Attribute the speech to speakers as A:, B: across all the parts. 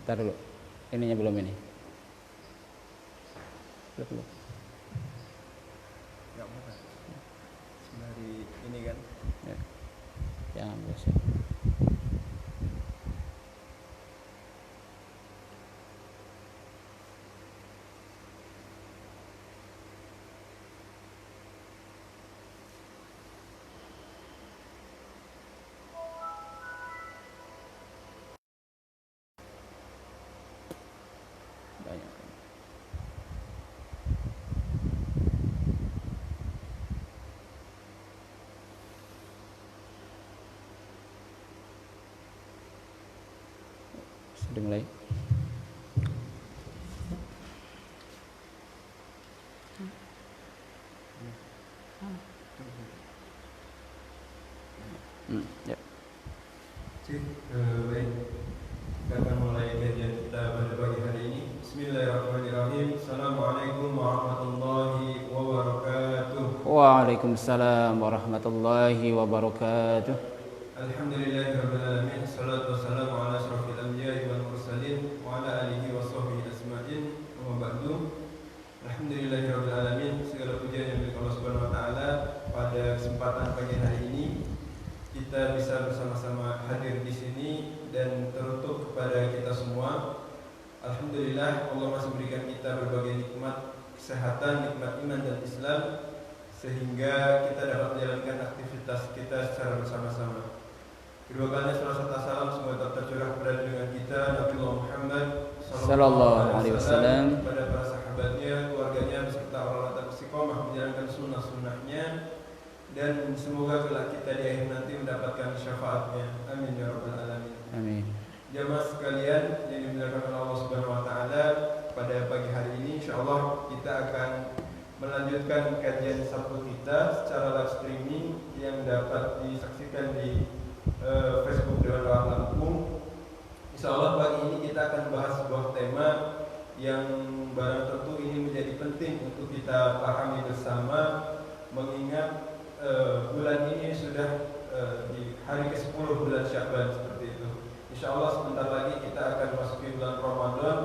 A: Ntar dulu. Ininya belum ini. Belum.
B: Enggak apa-apa. Dari ini kan.
A: Ya. Jangan bosan. Banyak. Sudah mulai. Ya.
B: Baik. Kita akan mulai kajian kita pada pagi hari ini. Bismillahirrahmanirrahim. Assalamualaikum warahmatullahi wabarakatuh.
A: Waalaikumsalam warahmatullahi wabarakatuh.
B: Alhamdulillahirabbil alamin. Wassalatu wassalamu ala asyrofil anbiya'i wal mursalin wa ala alihi wa sahbihi ajma'in. Wa ba'du. Alhamdulillahirabbil alamin. Segala pujian yang milik Allah Subhanahu wa taala. Pada kesempatan pagi hari ini kita bisa bersama-sama hadir di sini dan teruntuk kepada kita semua. Alhamdulillah Allah masih berikan kita berbagai nikmat kesehatan, nikmat iman dan Islam, sehingga kita dapat menjalankan aktivitas kita secara bersama-sama. Kedua kalinya salat salam semoga tetap tercurah kepada dengan kita Nabi Muhammad
A: sallallahu alaihi wasallam,
B: kepada para sahabatnya, keluarganya beserta orang-orang istiqomah menjalankan sunnah-sunnahnya, dan semoga kelak kita di akhir nanti mendapatkan syafaatnya. Amin ya rabbal alamin.
A: Amin.
B: Jamaah sekalian yang dimuliakan oleh Allah Subhanahu wa taala, pada pagi hari ini insyaallah kita akan melanjutkan kajian Sabtu kita secara live streaming yang dapat disaksikan di Facebook Dewan Dakwah Lampung. Insyaallah pagi ini kita akan bahas sebuah tema yang barang tentu ini menjadi penting untuk kita pahami bersama, mengingat bulan ini sudah di hari ke-10 bulan Sya'ban seperti itu. Insyaallah sebentar lagi kita akan masuki bulan Ramadan,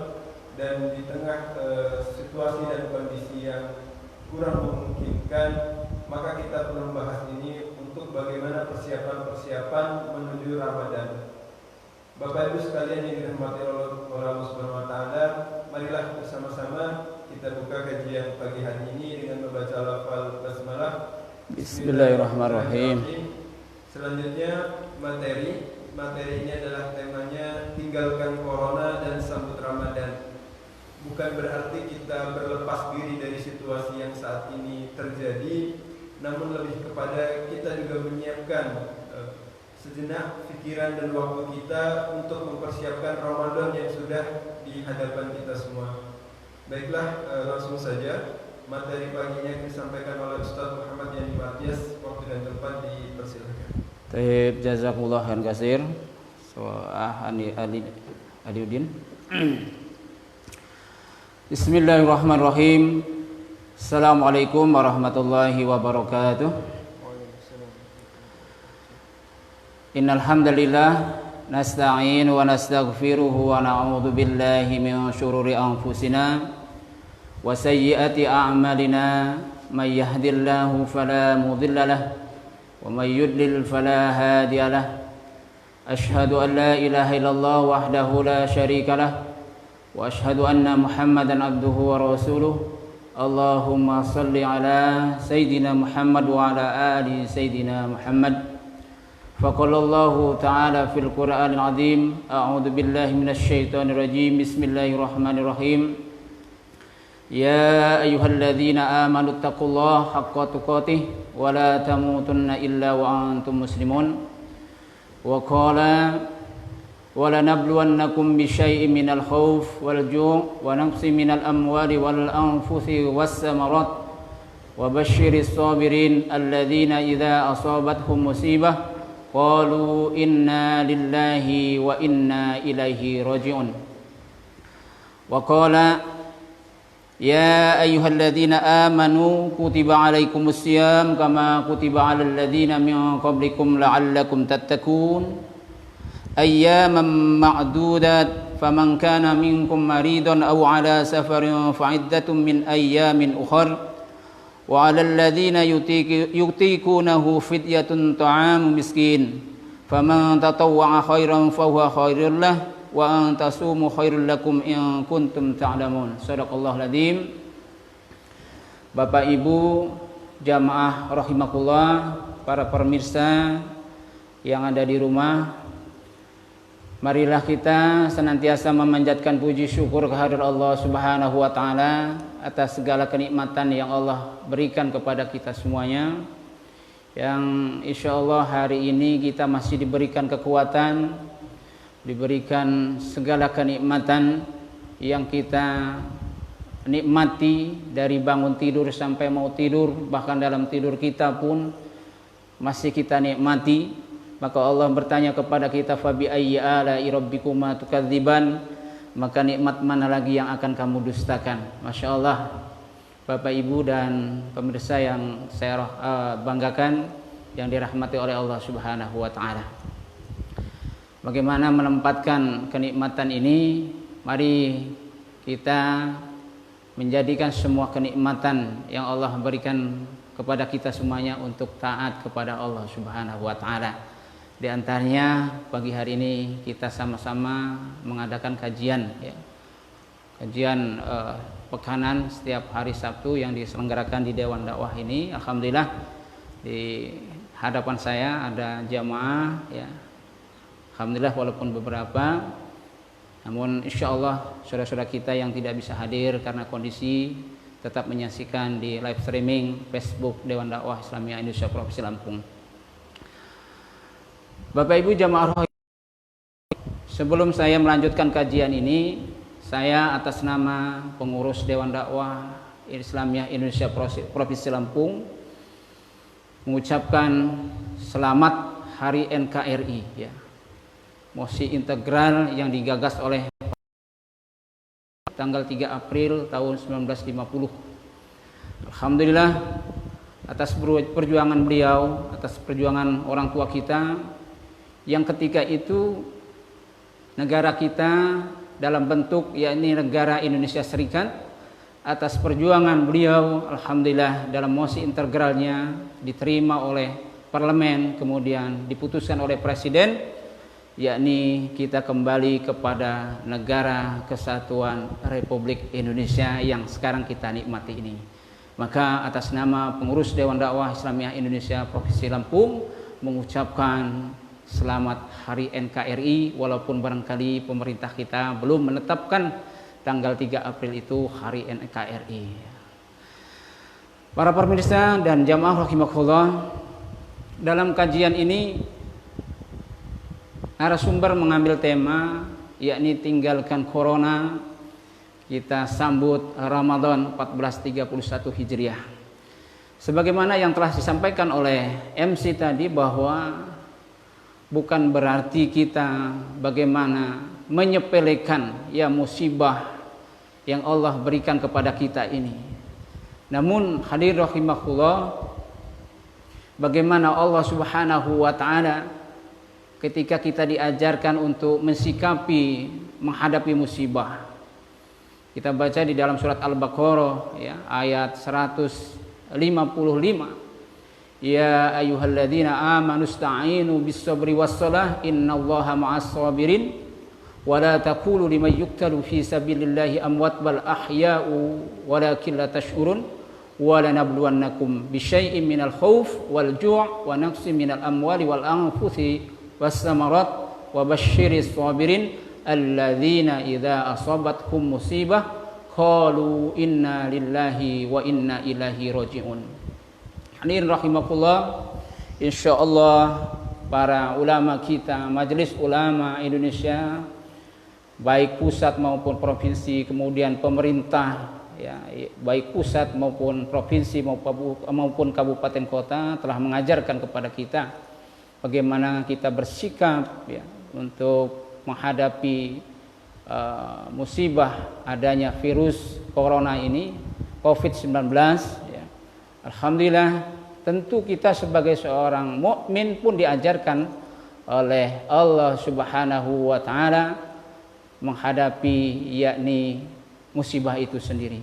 B: dan di tengah situasi dan kondisi yang kurang memungkinkan, maka kita perlu membahas ini untuk bagaimana persiapan menuju Ramadan. Bapak Ibu sekalian yang dirahmati oleh Allah Subhanahu wa taala, marilah bersama-sama kita buka kajian pagi hari ini dengan membaca lafal basmalah.
A: Bismillahirrahmanirrahim.
B: Selanjutnya materinya adalah temanya tinggalkan corona dan sambut Ramadan. Bukan berarti kita berlepas diri dari situasi yang saat ini terjadi, namun lebih kepada kita juga menyiapkan sejenak pikiran dan waktu kita untuk mempersiapkan Ramadan yang sudah di hadapan kita semua. Baiklah, langsung saja. Materi paginya disampaikan oleh Ustaz Muhammad Yani Matias. Waktu dan tempat dipersilakan.
A: Taib, jazakumullah khairan katsir. Aliuddin. Bismillahirrahmanirrahim. Assalamualaikum warahmatullahi wabarakatuh. Innal hamdalillah nasta'inu wa nastaghfiruhu wa na'udzu billahi min syururi anfusina wa sayyiati a'malina, may yahdihillahu fala mudilla lahu wa may yudlil fala hadiya lahu. Asyhadu an la ilaha illallah wahdahu la syarika lahu wa asyhadu anna Muhammadan abduhu wa rasuluh. Allahumma salli ala sayyidina Muhammad wa ala ali sayyidina Muhammad. Faqalallahu ta'ala fil Qur'anil azim, a'udzu billahi minasy syaithanir rajim. Bismillahirrahmanirrahim. Ya ayyuhalladzina amanu taqullaha haqqa tuqatih wa la tamutunna illa wa antum muslimun. Wa qala wa lanabluwannakum bisyai'in minal khauf wal ju' wa naqsin minal amwali wal anfusi was samarat wa basyiris sabirin alladzina idza asabathum musibah qalu inna lillahi wa inna ilaihi raji'un. Wa qala ya ayyuhalladzina amanu kutiba alaikumus syiyam kama kutiba alal ladzina min qablikum la'allakum tattaqun ayyaman ma'dudat faman kana minkum maridan aw ala safarin fa'iddatun min ayyamin ukhar wa 'alal ladzina yutiqunahu fidyatun ta'amu miskin faman tatawwa'a khairan fahuwa khairul lah wa an tasumu khairul lakum in kuntum ta'lamun. Shadaqallahul adzim. Bapak Ibu jamaah rahimakumullah, para pemirsa yang ada di rumah, marilah kita senantiasa memanjatkan puji syukur kehadirat Allah Subhanahu wa taala atas segala kenikmatan yang Allah berikan kepada kita semuanya. Yang insyaallah hari ini kita masih diberikan kekuatan, diberikan segala kenikmatan yang kita nikmati dari bangun tidur sampai mau tidur, bahkan dalam tidur kita pun masih kita nikmati. Maka Allah bertanya kepada kita, fabi ayyi ala'i rabbikuma tukadziban, maka nikmat mana lagi yang akan kamu dustakan. Masya Allah, Bapak Ibu dan pemirsa yang saya banggakan, yang dirahmati oleh Allah Subhanahu wa taala. Bagaimana menempatkan kenikmatan ini? Mari kita menjadikan semua kenikmatan yang Allah berikan kepada kita semuanya untuk taat kepada Allah Subhanahu wa taala. Di antaranya pagi hari ini kita sama-sama mengadakan kajian ya. Kajian pekanan setiap hari Sabtu yang diselenggarakan di Dewan Dakwah ini. Alhamdulillah di hadapan saya ada jamaah ya. Alhamdulillah walaupun beberapa, namun insya Allah saudara-saudara kita yang tidak bisa hadir karena kondisi tetap menyaksikan di live streaming Facebook Dewan Dakwah Islamiyah Indonesia Provinsi Lampung. Bapak Ibu jamaah, sebelum saya melanjutkan kajian ini, saya atas nama pengurus Dewan Dakwah Islamiyah Indonesia Provinsi Lampung mengucapkan selamat Hari NKRI ya. Mosi integral yang digagas oleh tanggal 3 April tahun 1950. Alhamdulillah atas perjuangan beliau, atas perjuangan orang tua kita yang ketika itu negara kita dalam bentuk yakni negara Indonesia Serikat, atas perjuangan beliau alhamdulillah dalam mosi integralnya diterima oleh parlemen, kemudian diputuskan oleh presiden, yakni kita kembali kepada negara kesatuan Republik Indonesia yang sekarang kita nikmati ini. Maka atas nama pengurus Dewan Dakwah Islamiyah Indonesia Provinsi Lampung mengucapkan selamat Hari NKRI, walaupun barangkali pemerintah kita belum menetapkan tanggal 3 April itu Hari NKRI. Para pemirsa dan jamaah rahimakumullah, dalam kajian ini narasumber mengambil tema yakni tinggalkan corona, kita sambut Ramadan 1431 Hijriah. Sebagaimana yang telah disampaikan oleh MC tadi, bahwa bukan berarti kita bagaimana menyepelekan ya musibah yang Allah berikan kepada kita ini. Namun hadir rahimahullah, bagaimana Allah Subhanahu wa taala ketika kita diajarkan untuk mensikapi menghadapi musibah. Kita baca di dalam surat Al-Baqarah ya, ayat 155. Ya ayyuhalladzina amanu ista'inu bis-sabri was-salah innallaha ma'as-sabirin wa la taqulu liman yuqtalu fi sabilillahi amwat bal ahya'u walakin la tash'urun wa lanabluwannakum bisyai'in minal khauf wal ju' wa naqsin minal amwali wal anfusi was-samarat wa basyiris sabirin alladzina idza asabathum musibah qalu inna lillahi wa inna ilaihi raji'un. Hadirin rahimakumullah, insyaallah para ulama kita, Majelis Ulama Indonesia baik pusat maupun provinsi, kemudian pemerintah ya, baik pusat maupun provinsi maupun kabupaten kota telah mengajarkan kepada kita bagaimana kita bersikap ya, untuk menghadapi musibah adanya virus corona ini, COVID-19 ya. Alhamdulillah, tentu kita sebagai seorang mukmin pun diajarkan oleh Allah Subhanahu wa taala menghadapi yakni musibah itu sendiri.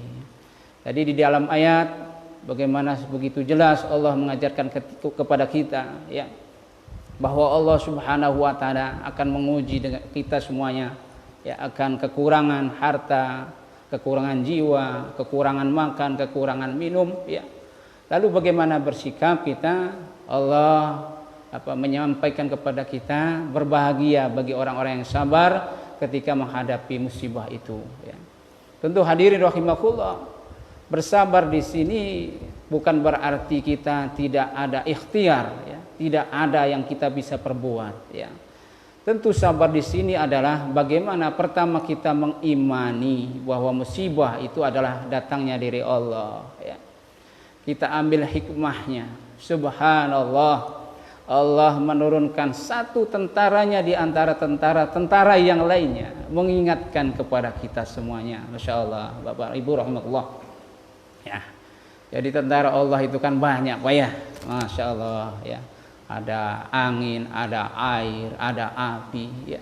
A: Tadi di dalam ayat bagaimana begitu jelas Allah mengajarkan kepada kita ya bahwa Allah Subhanahu wa taala akan menguji dengan kita semuanya ya, akan kekurangan harta, kekurangan jiwa, kekurangan makan, kekurangan minum ya. Lalu bagaimana bersikap kita? Allah menyampaikan kepada kita berbahagia bagi orang-orang yang sabar ketika menghadapi musibah itu ya. Tentu hadirin rahimakumullah, bersabar di sini bukan berarti kita tidak ada ikhtiar ya, tidak ada yang kita bisa perbuat ya. Tentu sabar di sini adalah bagaimana pertama kita mengimani bahwa musibah itu adalah datangnya dari Allah ya. Kita ambil hikmahnya. Subhanallah, Allah menurunkan satu tentaranya di antara tentara yang lainnya, mengingatkan kepada kita semuanya. Masya Allah, Bapak Ibu rahmatullah ya. Jadi tentara Allah itu kan banyak Pak ya, Masya Allah ya. Ada angin, ada air, ada api ya.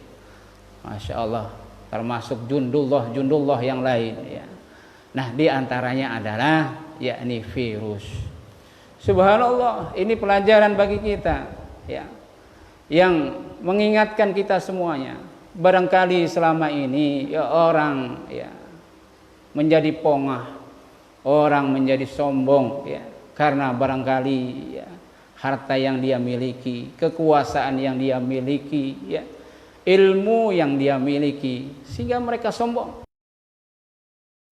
A: Masya Allah, termasuk jundullah yang lain ya. Nah di antaranya adalah yakni virus. Subhanallah, ini pelajaran bagi kita ya, yang mengingatkan kita semuanya. Barangkali selama ini ya, orang ya menjadi pongah, orang menjadi sombong ya, karena barangkali ya, harta yang dia miliki, kekuasaan yang dia miliki ya, ilmu yang dia miliki, sehingga mereka sombong.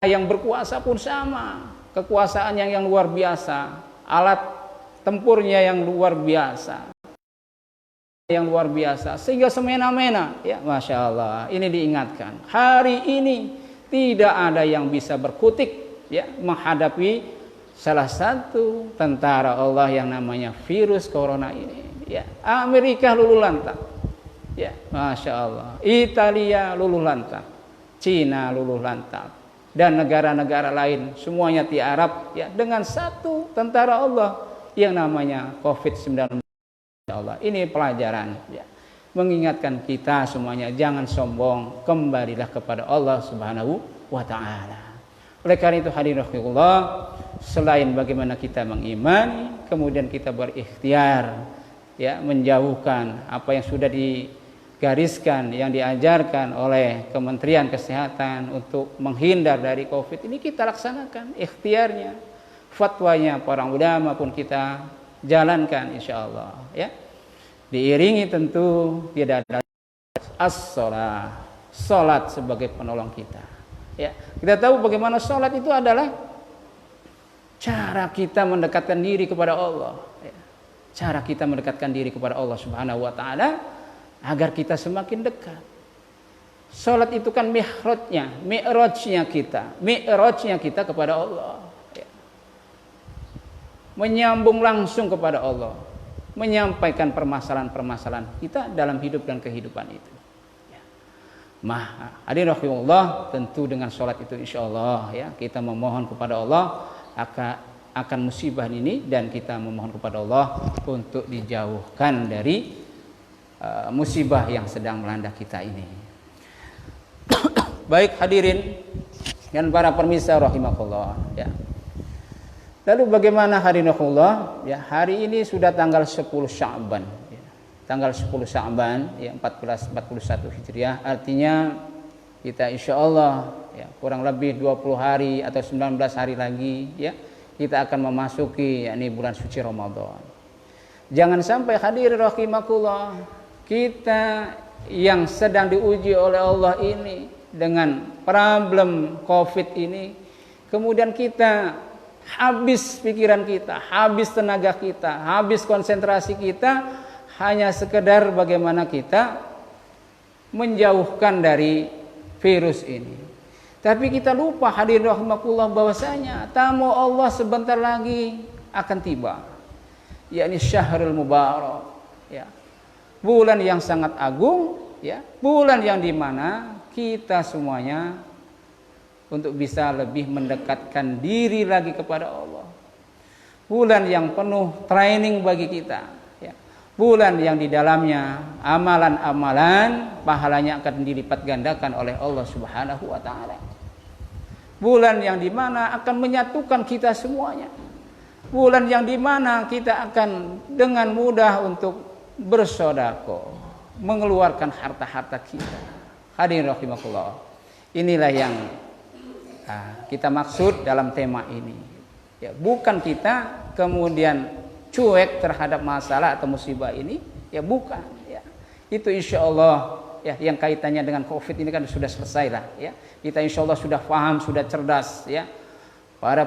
A: Yang berkuasa pun sama, kekuasaan yang luar biasa, alat tempurnya yang luar biasa, sehingga semena-mena ya. Masya Allah, ini diingatkan hari ini tidak ada yang bisa berkutik ya menghadapi salah satu tentara Allah yang namanya virus corona ini ya. Amerika luluh lantak ya, Masya Allah, Italia luluh lantak, Cina luluh lantak, dan negara-negara lain semuanya tiarap ya dengan satu tentara Allah yang namanya COVID-19. Allah, ini pelajaran ya, mengingatkan kita semuanya jangan sombong, kembalilah kepada Allah Subhanahu wa taala. Oleh karena itu hadirin rahimakumullah, selain bagaimana kita mengimani, kemudian kita berikhtiar ya menjauhkan apa yang sudah digariskan, yang diajarkan oleh Kementerian Kesehatan untuk menghindar dari Covid ini, kita laksanakan ikhtiarnya, fatwanya para ulama pun kita jalankan insyaallah ya. Diiringi tentu tidak ada as-shalah, salat sebagai penolong kita ya. Kita tahu bagaimana salat itu adalah cara kita mendekatkan diri kepada Allah ya. Cara kita mendekatkan diri kepada Allah Subhanahu wa taala agar kita semakin dekat. Salat itu kan mi'rajnya kita kepada Allah ya. Menyambung langsung kepada Allah, menyampaikan permasalahan-permasalahan kita dalam hidup dan kehidupan itu ya. Hadirin rahimakumullah, tentu dengan salat itu insyaallah ya kita memohon kepada Allah akan musibah ini, dan kita memohon kepada Allah untuk dijauhkan dari musibah yang sedang melanda kita ini. Baik hadirin dan para pemirsa rahimakumullah ya. Lalu bagaimana hadirin rahimakumullah ya, hari ini sudah tanggal 10 Sya'ban ya. Tanggal 10 Sya'ban ya 1441 Hijriah, artinya kita insyaallah ya kurang lebih 20 hari atau 19 hari lagi ya kita akan memasuki yakni bulan suci Ramadan. Jangan sampai hadirin rahimakumullah, kita yang sedang diuji oleh Allah ini dengan problem Covid ini, kemudian kita habis pikiran kita, habis tenaga kita, habis konsentrasi kita hanya sekedar bagaimana kita menjauhkan dari virus ini. Tapi kita lupa hadirin rahimakumullah bahwasanya tamu Allah sebentar lagi akan tiba, yakni Syahrul Mubarak ya. Bulan yang sangat agung ya, bulan yang dimana kita semuanya untuk bisa lebih mendekatkan diri lagi kepada Allah. Bulan yang penuh training bagi kita ya. bulan yang di dalamnya amalan-amalan pahalanya akan dilipat gandakan oleh Allah Subhanahu wa taala. Bulan yang dimana akan menyatukan kita semuanya. Bulan yang dimana kita akan dengan mudah untuk bersedekah, mengeluarkan harta-harta kita. Hadirin rahimakumullah. Inilah yang kita maksud dalam tema ini. Ya, bukan kita kemudian cuek terhadap masalah atau musibah ini, ya bukan. Ya. Itu insya Allah ya yang kaitannya dengan COVID ini kan sudah selesai lah. Ya. Kita insya Allah sudah paham, sudah cerdas. Ya. Para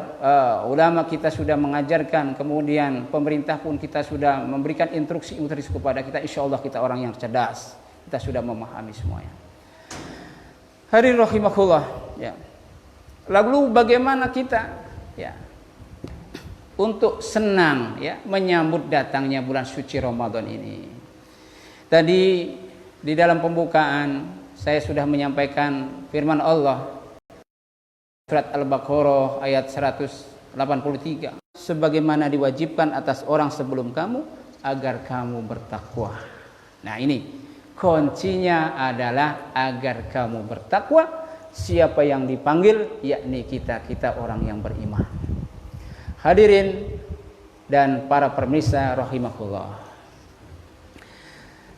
A: ulama kita sudah mengajarkan, kemudian pemerintah pun kita sudah memberikan instruksi kepada kita. Insya Allah kita orang yang cerdas, kita sudah memahami semuanya. Hadirin rahimakumullah. Ya. Lalu bagaimana kita ya untuk senang ya menyambut datangnya bulan suci Ramadan ini? Tadi di dalam pembukaan saya sudah menyampaikan firman Allah Surat Al-Baqarah ayat 183. Sebagaimana diwajibkan atas orang sebelum kamu agar kamu bertakwa. Nah ini kuncinya adalah agar kamu bertakwa. Siapa yang dipanggil? Yakni kita orang yang beriman. Hadirin dan para pemirsa rahimakumullah.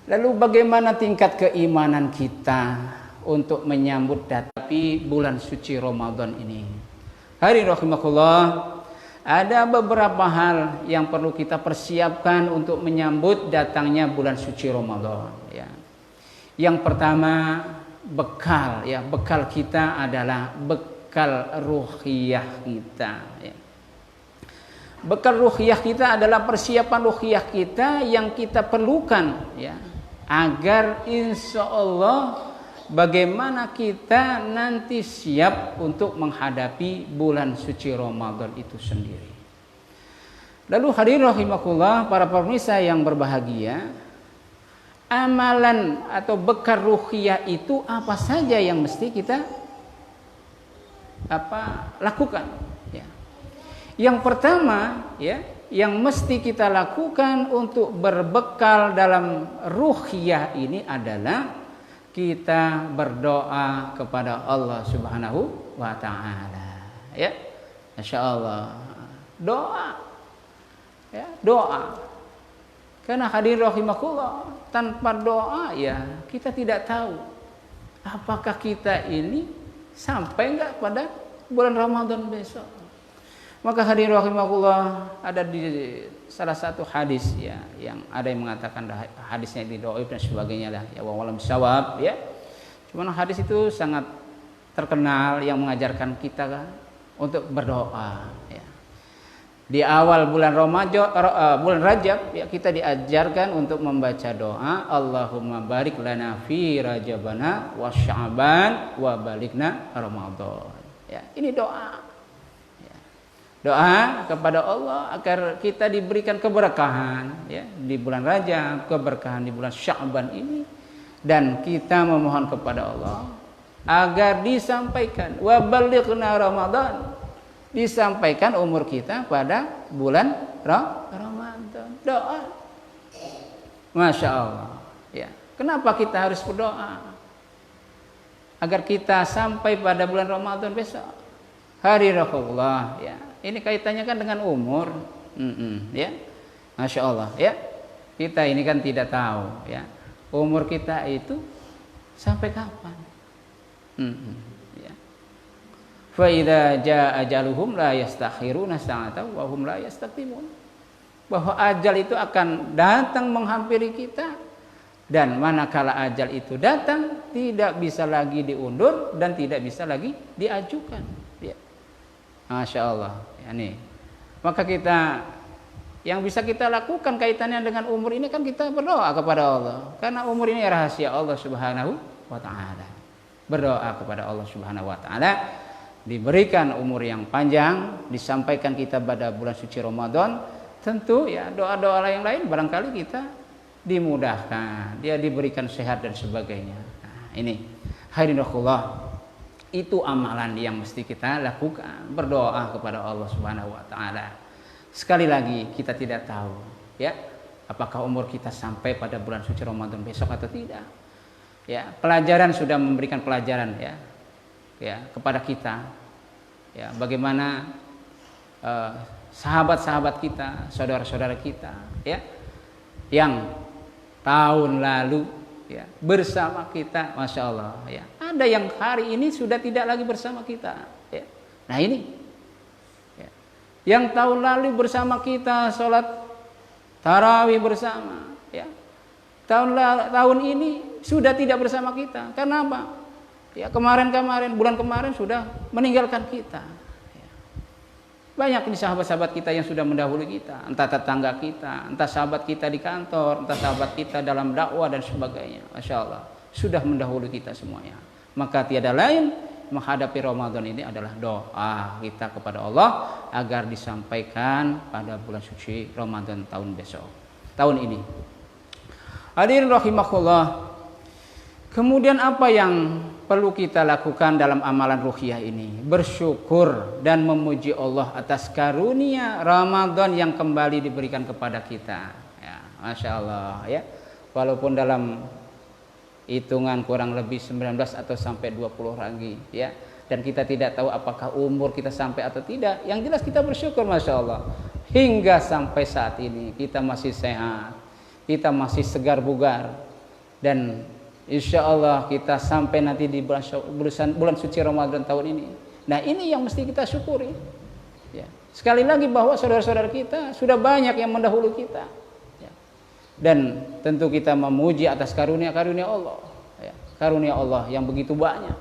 A: Lalu bagaimana tingkat keimanan kita untuk menyambut tapi bulan suci Ramadan ini? Hadirin rahimakumullah, ada beberapa hal yang perlu kita persiapkan untuk menyambut datangnya bulan suci Ramadan ya. Yang pertama, bekal ya. Bekal kita adalah bekal ruhiyah kita ya. Bekal ruhiyah kita adalah persiapan ruhiyah kita yang kita perlukan ya, agar insya Allah bagaimana kita nanti siap untuk menghadapi bulan suci Ramadan itu sendiri. Lalu hadirin rahimakumullah, para pemirsa yang berbahagia, amalan atau bekal ruhiyah itu apa saja yang mesti kita lakukan ya. Yang pertama ya, yang mesti kita lakukan untuk berbekal dalam ruhiyah ini adalah kita berdoa kepada Allah Subhanahu wa taala ya. Masyaallah. Doa. Ya, doa. Karena hadirin rahimakumullah, tanpa doa ya kita tidak tahu apakah kita ini sampai enggak pada bulan Ramadan besok. Maka hadirin rahimakumullah, ada di salah satu hadis ya yang ada yang mengatakan hadisnya ini dhaif dan sebagainya lah ya, wallahu bisawab ya. Cuman hadis itu sangat terkenal yang mengajarkan kita untuk berdoa ya. Di awal bulan bulan Rajab ya, kita diajarkan untuk membaca doa Allahumma barik lana fi rajabana wa sya'ban wa balikna Ramadan ya. Ini doa. Doa kepada Allah agar kita diberikan keberkahan ya di bulan Rajab, keberkahan di bulan Sya'ban ini, dan kita memohon kepada Allah agar disampaikan wa balighna Ramadan, disampaikan umur kita pada bulan Ramadan. Doa. Masya Allah ya. Kenapa kita harus berdoa? Agar kita sampai pada bulan Ramadan besok. Hari Rasulullah ya. Ini kaitannya kan dengan umur, ya, masya Allah, ya. Kita ini kan tidak tahu, ya, umur kita itu sampai kapan. Ya. Fa idza jaa ajaluhum la yastakhiruna sa'atan wa hum la yastaqdimun. Bahwa ajal itu akan datang menghampiri kita, dan manakala ajal itu datang tidak bisa lagi diundur dan tidak bisa lagi diajukan. Ya. Masya Allah. Ya, nih. Maka kita yang bisa kita lakukan kaitannya dengan umur ini kan kita berdoa kepada Allah. Karena umur ini rahasia Allah Subhanahu wa taala. Berdoa kepada Allah Subhanahu wa taala diberikan umur yang panjang, disampaikan kita pada bulan suci Ramadan. Tentu ya doa-doa yang lain barangkali kita dimudahkan, dia diberikan sehat dan sebagainya. Nah, ini hadirin rahimakumullah. Itu amalan yang mesti kita lakukan, berdoa kepada Allah Subhanahu wa taala. Sekali lagi kita tidak tahu ya apakah umur kita sampai pada bulan suci Ramadan besok atau tidak. Ya, pelajaran sudah memberikan pelajaran ya kepada kita. Ya, bagaimana sahabat-sahabat kita, saudara-saudara kita, ya, yang tahun lalu ya bersama kita, masya Allah. Ya, ada yang hari ini sudah tidak lagi bersama kita. Ya. Nah ini, ya. Yang tahun lalu bersama kita sholat tarawih bersama, ya. Tahun ini sudah tidak bersama kita. Karena apa? Ya bulan kemarin sudah meninggalkan kita. Ya. Banyak ini sahabat-sahabat kita yang sudah mendahului kita, entah tetangga kita, entah sahabat kita di kantor, entah sahabat kita dalam dakwah dan sebagainya. Masya Allah, sudah mendahului kita semuanya. Maka tiada lain menghadapi Ramadan ini adalah doa kita kepada Allah agar disampaikan pada bulan suci Ramadan tahun ini. Hadirin rahimakumullah. Kemudian apa yang perlu kita lakukan dalam amalan ruhiyah ini? Bersyukur dan memuji Allah atas karunia Ramadan yang kembali diberikan kepada kita. Ya, masya Allah ya. Walaupun dalam hitungan kurang lebih 19 atau sampai 20 lagi ya. Dan kita tidak tahu apakah umur kita sampai atau tidak. Yang jelas kita bersyukur masya Allah. Hingga sampai saat ini kita masih sehat, kita masih segar bugar, dan insya Allah kita sampai nanti di bulan suci Ramadan tahun ini. Nah ini yang mesti kita syukuri. Ya. Sekali lagi bahwa saudara-saudara kita sudah banyak yang mendahului kita. Ya. Dan tentu kita memuji atas karunia-karunia Allah. Ya. Karunia Allah yang begitu banyak.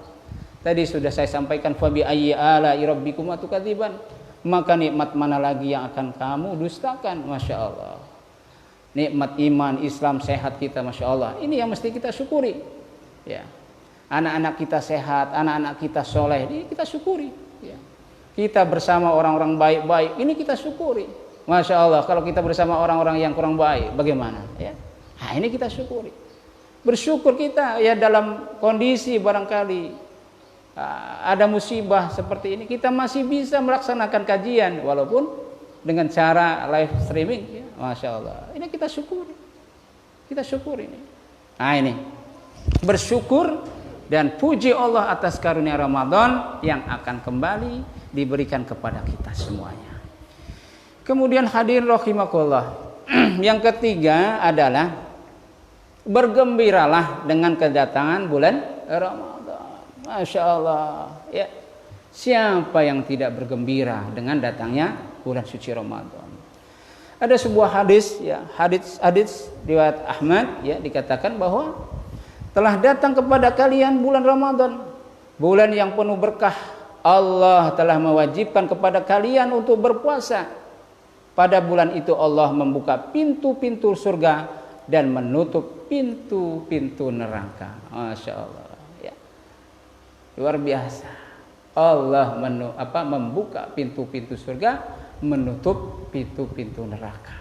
A: Tadi sudah saya sampaikan, fabi ayyi ala'i rabbikum tukadziban. Maka nikmat mana lagi yang akan kamu dustakan? Masya Allah. Nikmat iman, Islam, sehat kita, masya Allah. Ini yang mesti kita syukuri. Ya, anak-anak kita sehat, anak-anak kita soleh, ini kita syukuri. Ya. Kita bersama orang-orang baik-baik, ini kita syukuri. Masya Allah. Kalau kita bersama orang-orang yang kurang baik, bagaimana? Ya. Nah, ini kita syukuri. Bersyukur kita ya dalam kondisi barangkali ada musibah seperti ini, kita masih bisa melaksanakan kajian walaupun dengan cara live streaming. Ya. Masya Allah, ini kita syukuri. Kita syukuri ini. Nah ini, bersyukur dan puji Allah atas karunia Ramadan yang akan kembali diberikan kepada kita semuanya. Kemudian hadirin rahimakumullah, yang ketiga adalah bergembiralah dengan kedatangan bulan Ramadan. Masya Allah, ya. Siapa yang tidak bergembira dengan datangnya bulan suci Ramadan? Ada sebuah hadis ya, hadis riwayat Ahmad ya, dikatakan bahwa telah datang kepada kalian bulan Ramadan, bulan yang penuh berkah. Allah telah mewajibkan kepada kalian untuk berpuasa. Pada bulan itu Allah membuka pintu-pintu surga dan menutup pintu-pintu neraka. Masya Allah ya. Luar biasa. Allah membuka pintu-pintu surga, menutup pintu-pintu neraka.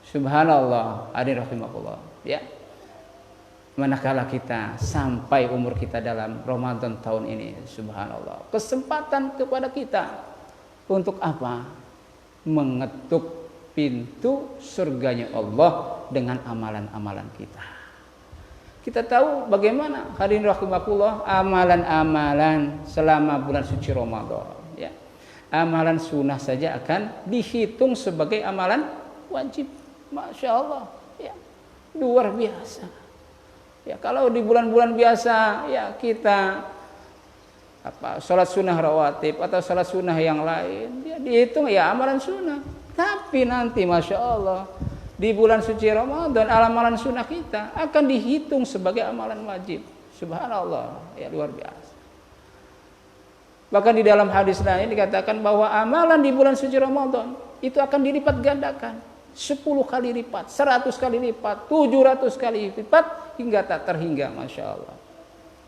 A: Subhanallah, hadirin rahimakumullah ya. Manakala kita sampai umur kita dalam Ramadan tahun ini, subhanallah, kesempatan kepada kita untuk apa? Mengetuk pintu surganya Allah dengan amalan-amalan kita. Kita tahu bagaimana hadirin rahimakumullah amalan-amalan selama bulan suci Ramadan ya. Amalan sunnah saja akan dihitung sebagai amalan wajib. Masya Allah ya, luar biasa ya. Kalau di bulan-bulan biasa ya kita sholat sunnah rawatib atau sholat sunnah yang lain ya, dihitung ya amalan sunnah. Tapi nanti masya Allah di bulan suci Ramadan amalan sunnah kita akan dihitung sebagai amalan wajib. Subhanallah ya, luar biasa. Bahkan di dalam hadis lain dikatakan bahwa amalan di bulan suci Ramadan itu akan dilipat gandakan 10 kali lipat, 100 kali lipat, 700 kali lipat hingga tak terhingga. Masya Allah.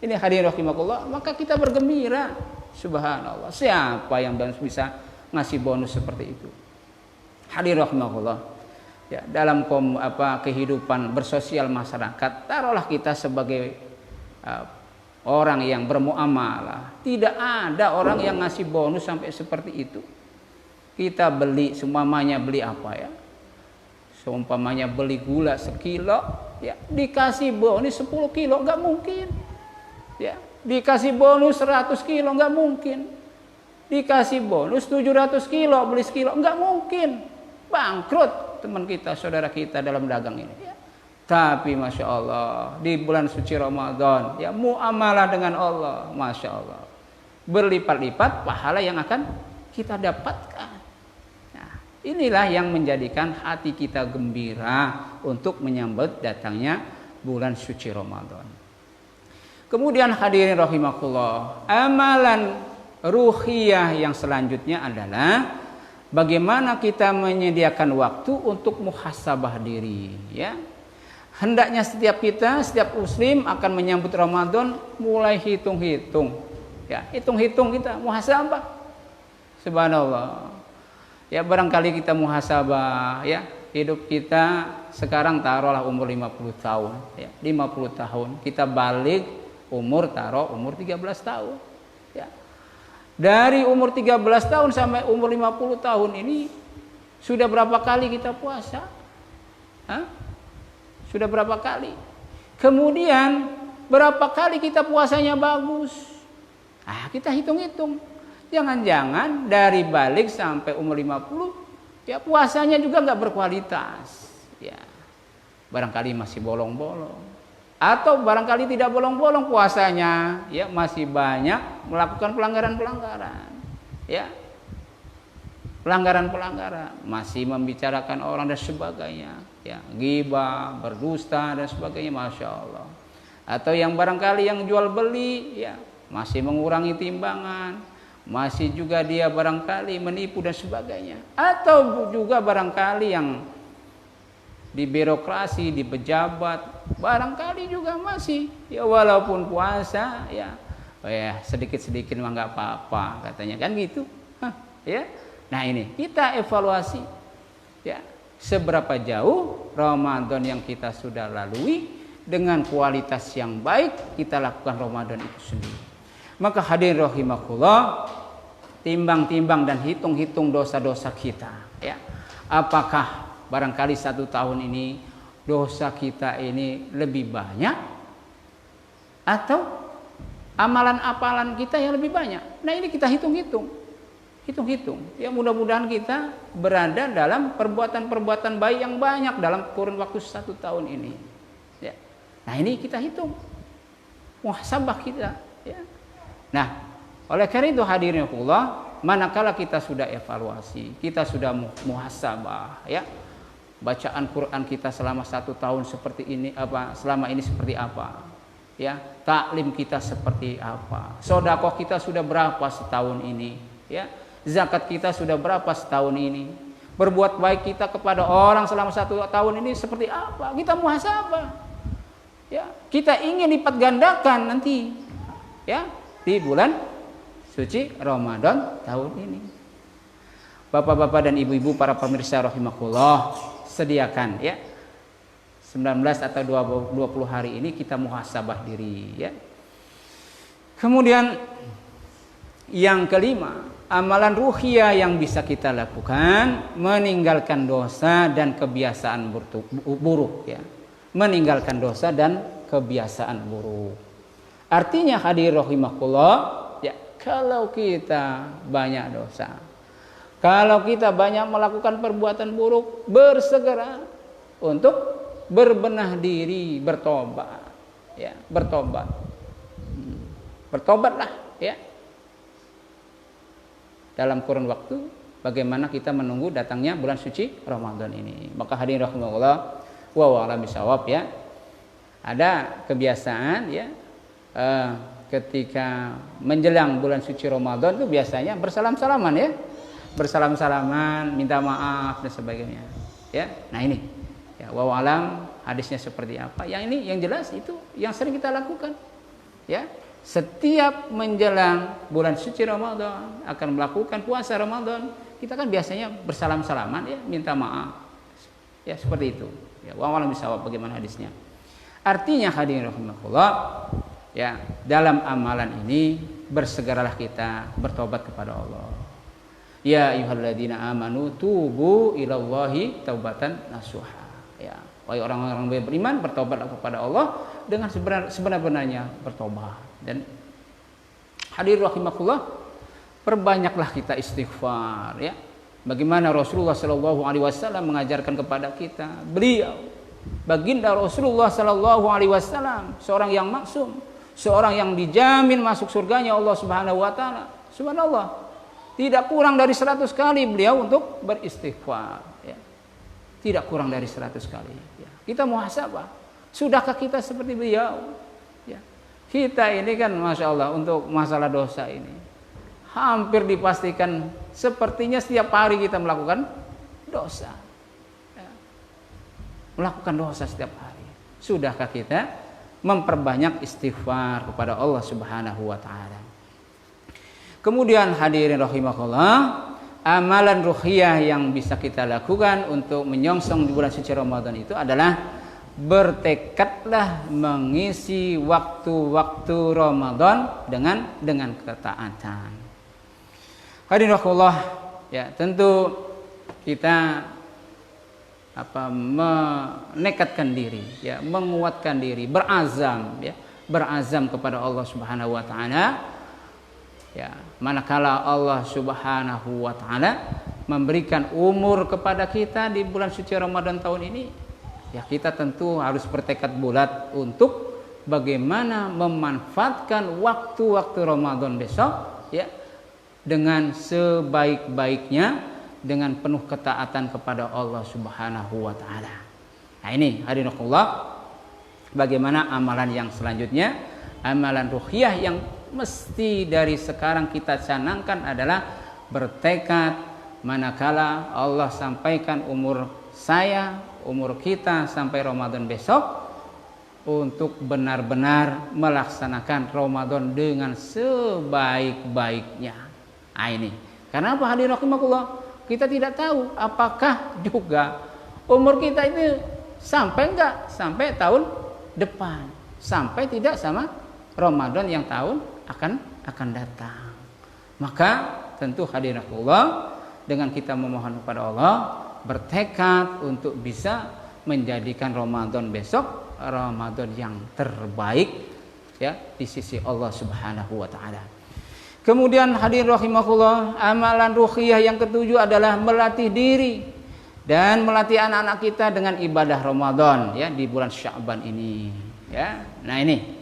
A: Ini hadirin rahimakumullah, maka kita bergembira. Subhanallah. Siapa yang bisa ngasih bonus seperti itu? Hadirin rahimakumullah. Ya, dalam kehidupan bersosial masyarakat, taruhlah kita sebagai orang yang bermuamalah, tidak ada orang yang ngasih bonus sampai seperti itu. Kita beli semuanya, beli apa ya? Seumpamanya beli gula sekilo, ya dikasih bonus 10 kilo, nggak mungkin. Ya, dikasih bonus 100 kilo, nggak mungkin. Dikasih bonus 700 kilo, beli sekilo, nggak mungkin. Bangkrut teman kita, saudara kita dalam dagang ini. Ya. Tapi Masya Allah, di bulan suci Ramadan, ya muamalah dengan Allah, Masya Allah. Berlipat-lipat pahala yang akan kita dapatkan. Nah, inilah yang menjadikan hati kita gembira untuk menyambut datangnya bulan suci Ramadan. Kemudian hadirin rahimakumullah, amalan ruhiyah yang selanjutnya adalah bagaimana kita menyediakan waktu untuk muhasabah diri, ya. Hendaknya setiap muslim akan menyambut Ramadan mulai hitung-hitung. Ya, hitung-hitung kita muhasabah. Subhanallah. Ya, barangkali kita muhasabah, ya. Hidup kita sekarang taruhlah umur 50 tahun, ya. 50 tahun. Kita balik umur 13 tahun. Ya. Dari umur 13 tahun sampai umur 50 tahun ini sudah berapa kali kita puasa? Hah? Sudah berapa kali? Kemudian berapa kali kita puasanya bagus? Kita hitung-hitung. Jangan-jangan dari balik sampai umur 50 ya puasanya juga nggak berkualitas. Ya. Barangkali masih bolong-bolong. Atau barangkali tidak bolong-bolong puasanya, ya masih banyak melakukan pelanggaran-pelanggaran. Ya. Pelanggaran-pelanggaran, masih membicarakan orang dan sebagainya, ya, ghibah, berdusta dan sebagainya, Masya Allah. Atau yang barangkali yang jual beli, ya, masih mengurangi timbangan, masih juga dia barangkali menipu dan sebagainya. Atau juga barangkali yang di birokrasi, di pejabat, barangkali juga masih, ya walaupun puasa, ya sedikit-sedikit mah nggak apa-apa, katanya kan gitu, ya. Nah ini kita evaluasi, ya seberapa jauh Ramadan yang kita sudah lalui dengan kualitas yang baik kita lakukan Ramadan itu sendiri. Maka hadirin rahimakumullah, timbang-timbang dan hitung-hitung dosa-dosa kita. Ya, apakah barangkali 1 tahun ini dosa kita ini lebih banyak atau amalan-amalan kita yang lebih banyak? Nah ini kita hitung-hitung. Ya mudah-mudahan kita berada dalam perbuatan-perbuatan baik yang banyak dalam kurun waktu 1 tahun ini. Ya. Nah ini kita hitung muhasabah kita. Ya. Nah oleh karena itu hadirin Allah, manakala kita sudah evaluasi, kita sudah muhasabah, ya bacaan Quran kita selama 1 tahun seperti ini selama ini seperti apa, ya taklim kita seperti apa, sedekah kita sudah berapa setahun ini, ya. Zakat kita sudah berapa setahun ini? Berbuat baik kita kepada orang selama 1 tahun ini seperti apa? Kita muhasabah. Ya, kita ingin lipat gandakan nanti, ya, di bulan suci Ramadan tahun ini. Bapak-bapak dan ibu-ibu para pemirsa rahimakumullah, sediakan ya 19 atau 20 hari ini kita muhasabah diri, ya. Kemudian yang kelima, amalan ruhiyah yang bisa kita lakukan, meninggalkan dosa dan kebiasaan buruk, ya. Meninggalkan dosa dan kebiasaan buruk. Artinya hadir rahimakumullah, ya, kalau kita banyak dosa, kalau kita banyak melakukan perbuatan buruk, bersegera untuk berbenah diri, bertobat, ya, bertobat. Bertobatlah, ya. Dalam kurun waktu bagaimana kita menunggu datangnya bulan suci Ramadan ini. Maka hadirin rahimakumullah, wa a'lam bishawab, ya. Ada kebiasaan, ya, ketika menjelang bulan suci Ramadan itu biasanya bersalam-salaman, ya. Bersalam-salaman, minta maaf dan sebagainya, ya. Nah ini, ya, wa a'lam hadisnya seperti apa. Yang ini yang jelas itu yang sering kita lakukan, ya. Setiap menjelang bulan suci Ramadan akan melakukan puasa Ramadan, kita kan biasanya bersalam-salaman, ya, minta maaf, ya, seperti itu, ya. Wa a'lam bishawab bagaimana hadisnya. Artinya hadirin rahimakumullah, ya, dalam amalan ini bersegeralah kita bertobat kepada Allah. Ya ayyuhalladzina amanu tubu ilallahi taubatan nasuha. Ya, wahai orang-orang beriman, bertobatlah kepada Allah dengan sebenar-benarnya bertobat. Dan hadir rahimakumullah, perbanyaklah kita istighfar ya. Bagaimana Rasulullah sallallahu alaihi wasallam mengajarkan kepada kita. Beliau baginda Rasulullah sallallahu alaihi wasallam seorang yang maksum, seorang yang dijamin masuk surganya Allah Subhanahu wa taala. Subhanallah. Tidak kurang dari 100 kali beliau untuk beristighfar ya. Tidak kurang dari 100 kali ya. Kita muhasabah, sudahkah kita seperti beliau ya. Kita ini kan Masya Allah untuk masalah dosa ini hampir dipastikan sepertinya setiap hari kita melakukan dosa ya. Melakukan dosa setiap hari. Sudahkah kita memperbanyak istighfar kepada Allah Subhanahu wa taala? Kemudian hadirin rahimakumullah, amalan ruhiyah yang bisa kita lakukan untuk menyongsong di bulan suci Ramadan itu adalah bertekadlah mengisi waktu-waktu Ramadan dengan ketaatan. Hadirin rahimakumullah, ya tentu kita menekadkan diri, ya menguatkan diri, berazam kepada Allah Subhanahu wa taala. Ya, manakala Allah Subhanahu wa taala memberikan umur kepada kita di bulan suci Ramadan tahun ini, ya kita tentu harus bertekad bulat untuk bagaimana memanfaatkan waktu-waktu Ramadan besok ya dengan sebaik-baiknya, dengan penuh ketaatan kepada Allah Subhanahu wa taala. Nah, ini hadirin Allah, bagaimana amalan yang selanjutnya, amalan ruhiyah yang mesti dari sekarang kita canangkan adalah bertekad manakala Allah sampaikan umur saya, umur kita sampai Ramadan besok untuk benar-benar melaksanakan Ramadan dengan sebaik-baiknya. Nah ini, karena apa hadirin rahimakumullah? Kita tidak tahu apakah juga umur kita itu sampai enggak sampai tahun depan, sampai tidak sama Ramadan yang tahun akan datang. Maka tentu hadirin Allah, dengan kita memohon kepada Allah, bertekad untuk bisa menjadikan Ramadan besok Ramadan yang terbaik ya di sisi Allah Subhanahu wa taala. Kemudian hadirin rahimakumullah, amalan ruhiyah yang ketujuh adalah melatih diri dan melatih anak-anak kita dengan ibadah Ramadan ya di bulan Sya'ban ini ya. Nah ini,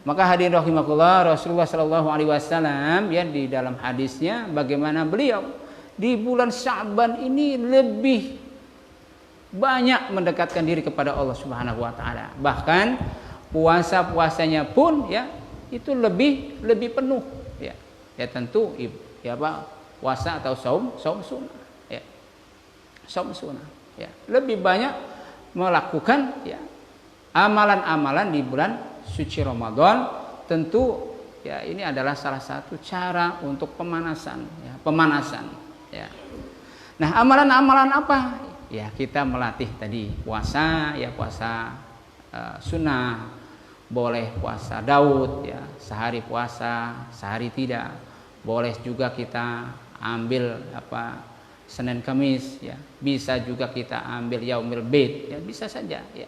A: maka hadirin rahimakumullah, Rasulullah sallallahu alaihi wasallam ya di dalam hadisnya bagaimana beliau di bulan Sya'ban ini lebih banyak mendekatkan diri kepada Allah Subhanahu wa taala. Bahkan puasa-puasanya pun ya itu lebih penuh ya. Ya tentu ya puasa atau saum sunnah ya. Saum sunnah ya. Lebih banyak melakukan ya amalan-amalan di bulan suci Ramadan. Tentu ya ini adalah salah satu cara untuk pemanasan ya. Nah, amalan-amalan apa? Ya, kita melatih tadi puasa ya, puasa sunnah, boleh puasa Daud ya, sehari puasa, sehari tidak. Boleh juga kita ambil Senin Kamis ya, bisa juga kita ambil Yaumil Bid ya, bisa saja ya.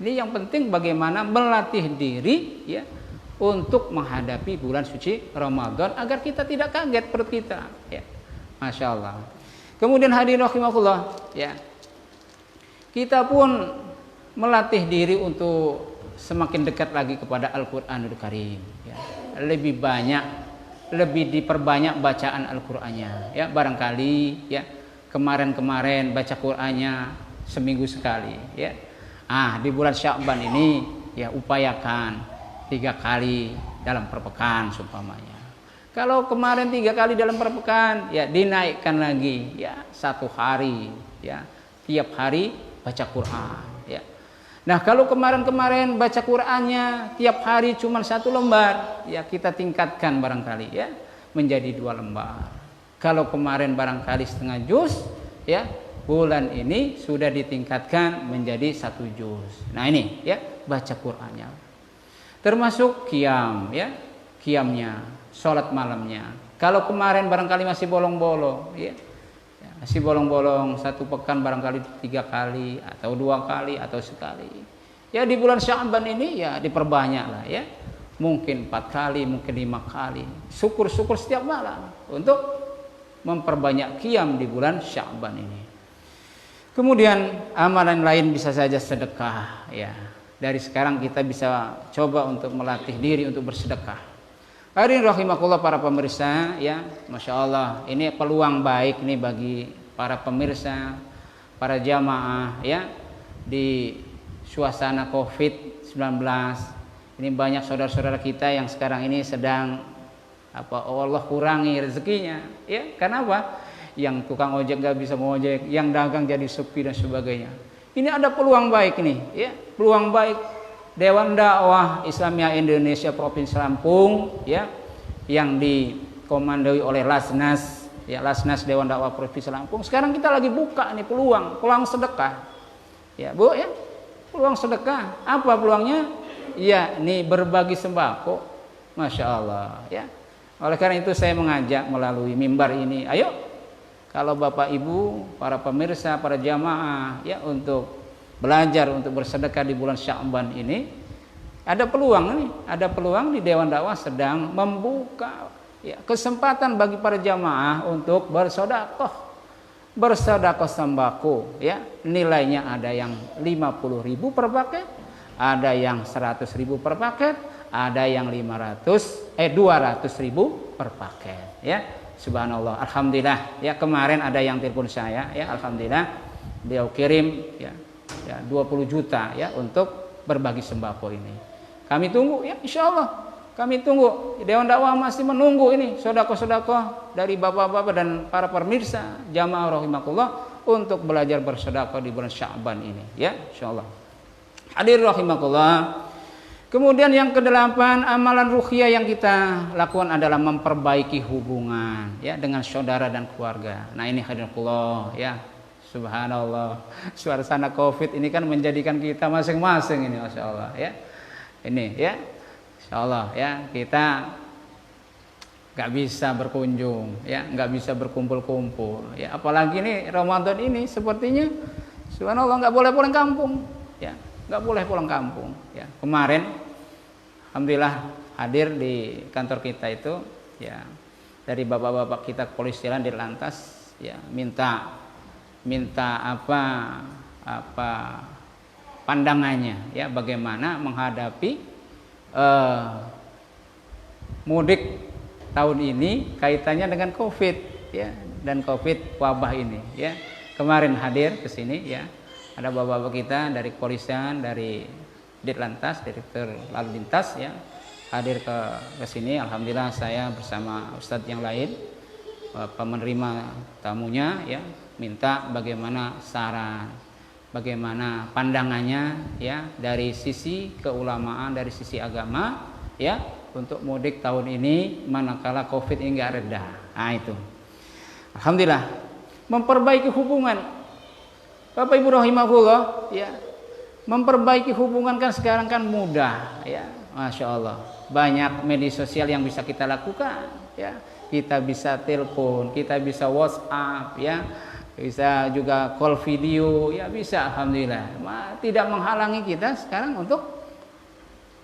A: Ini yang penting bagaimana melatih diri ya untuk menghadapi bulan suci Ramadan agar kita tidak kaget perut kita ya. Masya Allah. Kemudian hadirin rahimakumullah ya, kita pun melatih diri untuk semakin dekat lagi kepada Al-Qur'anul Karim ya. Lebih banyak, lebih diperbanyak bacaan Al-Qur'annya ya. Barangkali ya kemarin baca Qur'annya seminggu sekali ya. Di bulan Sya'ban ini ya upayakan 3 kali dalam perpekan seumpamanya. Kalau kemarin 3 kali dalam perpekan ya dinaikkan lagi ya 1 hari ya, tiap hari baca Quran ya. Nah, kalau kemarin baca Qur'annya tiap hari cuma 1 lembar ya, kita tingkatkan barangkali ya menjadi 2 lembar. Kalau kemarin barangkali setengah juz ya, bulan ini sudah ditingkatkan menjadi 1 juz. Nah ini ya baca Qur'annya. Termasuk qiyam ya, qiyamnya, sholat malamnya. Kalau kemarin barangkali masih bolong-bolong ya, Ya, nasi bolong-bolong satu pekan barangkali 3 kali atau 2 kali atau sekali. Ya di bulan Sya'ban ini ya diperbanyak lah ya. Mungkin 4 kali, mungkin 5 kali. Syukur-syukur setiap malam untuk memperbanyak qiyam di bulan Sya'ban ini. Kemudian amalan lain bisa saja sedekah ya. Dari sekarang kita bisa coba untuk melatih diri untuk bersedekah. Hadirin rahimakumullah para pemirsa ya, Masya Allah ini peluang baik nih bagi para pemirsa, para jamaah ya di suasana COVID-19. Ini banyak saudara-saudara kita yang sekarang ini sedang Allah kurangi rezekinya ya. Karena apa? Yang tukang ojek gak bisa ngojek, yang dagang jadi sepi dan sebagainya. Ini ada peluang baik nih ya, peluang baik. Dewan Dakwah Islamiyah Indonesia Provinsi Lampung ya, yang dikomandoi oleh Lasnas ya, Lasnas Dewan Dakwah Provinsi Lampung. Sekarang kita lagi buka nih peluang sedekah. Ya, Bu ya. Peluang sedekah. Apa peluangnya? Ya, nih berbagi sembako. Masya Allah ya. Oleh karena itu saya mengajak melalui mimbar ini, ayo kalau Bapak Ibu, para pemirsa, para jamaah ya untuk belajar untuk bersedekah di bulan Sya'ban ini, ada peluang di Dewan Dakwah sedang membuka ya, kesempatan bagi para jamaah untuk bersedekah sembako ya. Nilainya ada yang 50.000 per paket, ada yang 100.000 per paket, ada yang 200.000 per paket ya. Subhanallah, alhamdulillah ya, kemarin ada yang telepon saya ya, alhamdulillah beliau kirim ya 20 juta ya untuk berbagi sembako ini. Kami tunggu ya, insya Allah kami tunggu. Dewan Dakwah masih menunggu ini sedekah dari bapak-bapak dan para pemirsa jamaah rahimakumullah untuk belajar bersedekah di bulan Sya'ban ini ya, insya Allah. Hadirin rahimakumullah. Kemudian yang ke-8, amalan ruqyah yang kita lakukan adalah memperbaiki hubungan ya dengan saudara dan keluarga. Nah ini hadirullah ya, subhanallah. Suasana Covid ini kan menjadikan kita masing-masing ini, Masya Allah ya. Ini ya, Insya Allah ya, kita nggak bisa berkunjung ya, nggak bisa berkumpul-kumpul ya. Apalagi nih Ramadan ini sepertinya, subhanallah, nggak boleh pulang kampung ya. Nggak boleh pulang kampung ya. Kemarin alhamdulillah hadir di kantor kita itu ya, dari bapak-bapak kita kepolisian di lantas ya, minta apa pandangannya ya, bagaimana menghadapi mudik tahun ini kaitannya dengan Covid ya, dan Covid wabah ini ya. Kemarin hadir ke sini ya, ada bapak-bapak kita dari kepolisian, dari Ditlantas, Direktur Lalu Lintas ya, hadir ke sini. Alhamdulillah saya bersama Ustadz yang lain, penerima tamunya ya, minta bagaimana saran, bagaimana pandangannya ya dari sisi keulamaan, dari sisi agama ya, untuk mudik tahun ini manakala Covid ini nggak reda. Nah itu, alhamdulillah memperbaiki hubungan. Bapak Ibu rahimahullah ya, memperbaiki hubungan kan sekarang kan mudah ya, Masya Allah. Banyak media sosial yang bisa kita lakukan ya. Kita bisa telepon, kita bisa WhatsApp ya, bisa juga call video ya, bisa, alhamdulillah. Tidak menghalangi kita sekarang untuk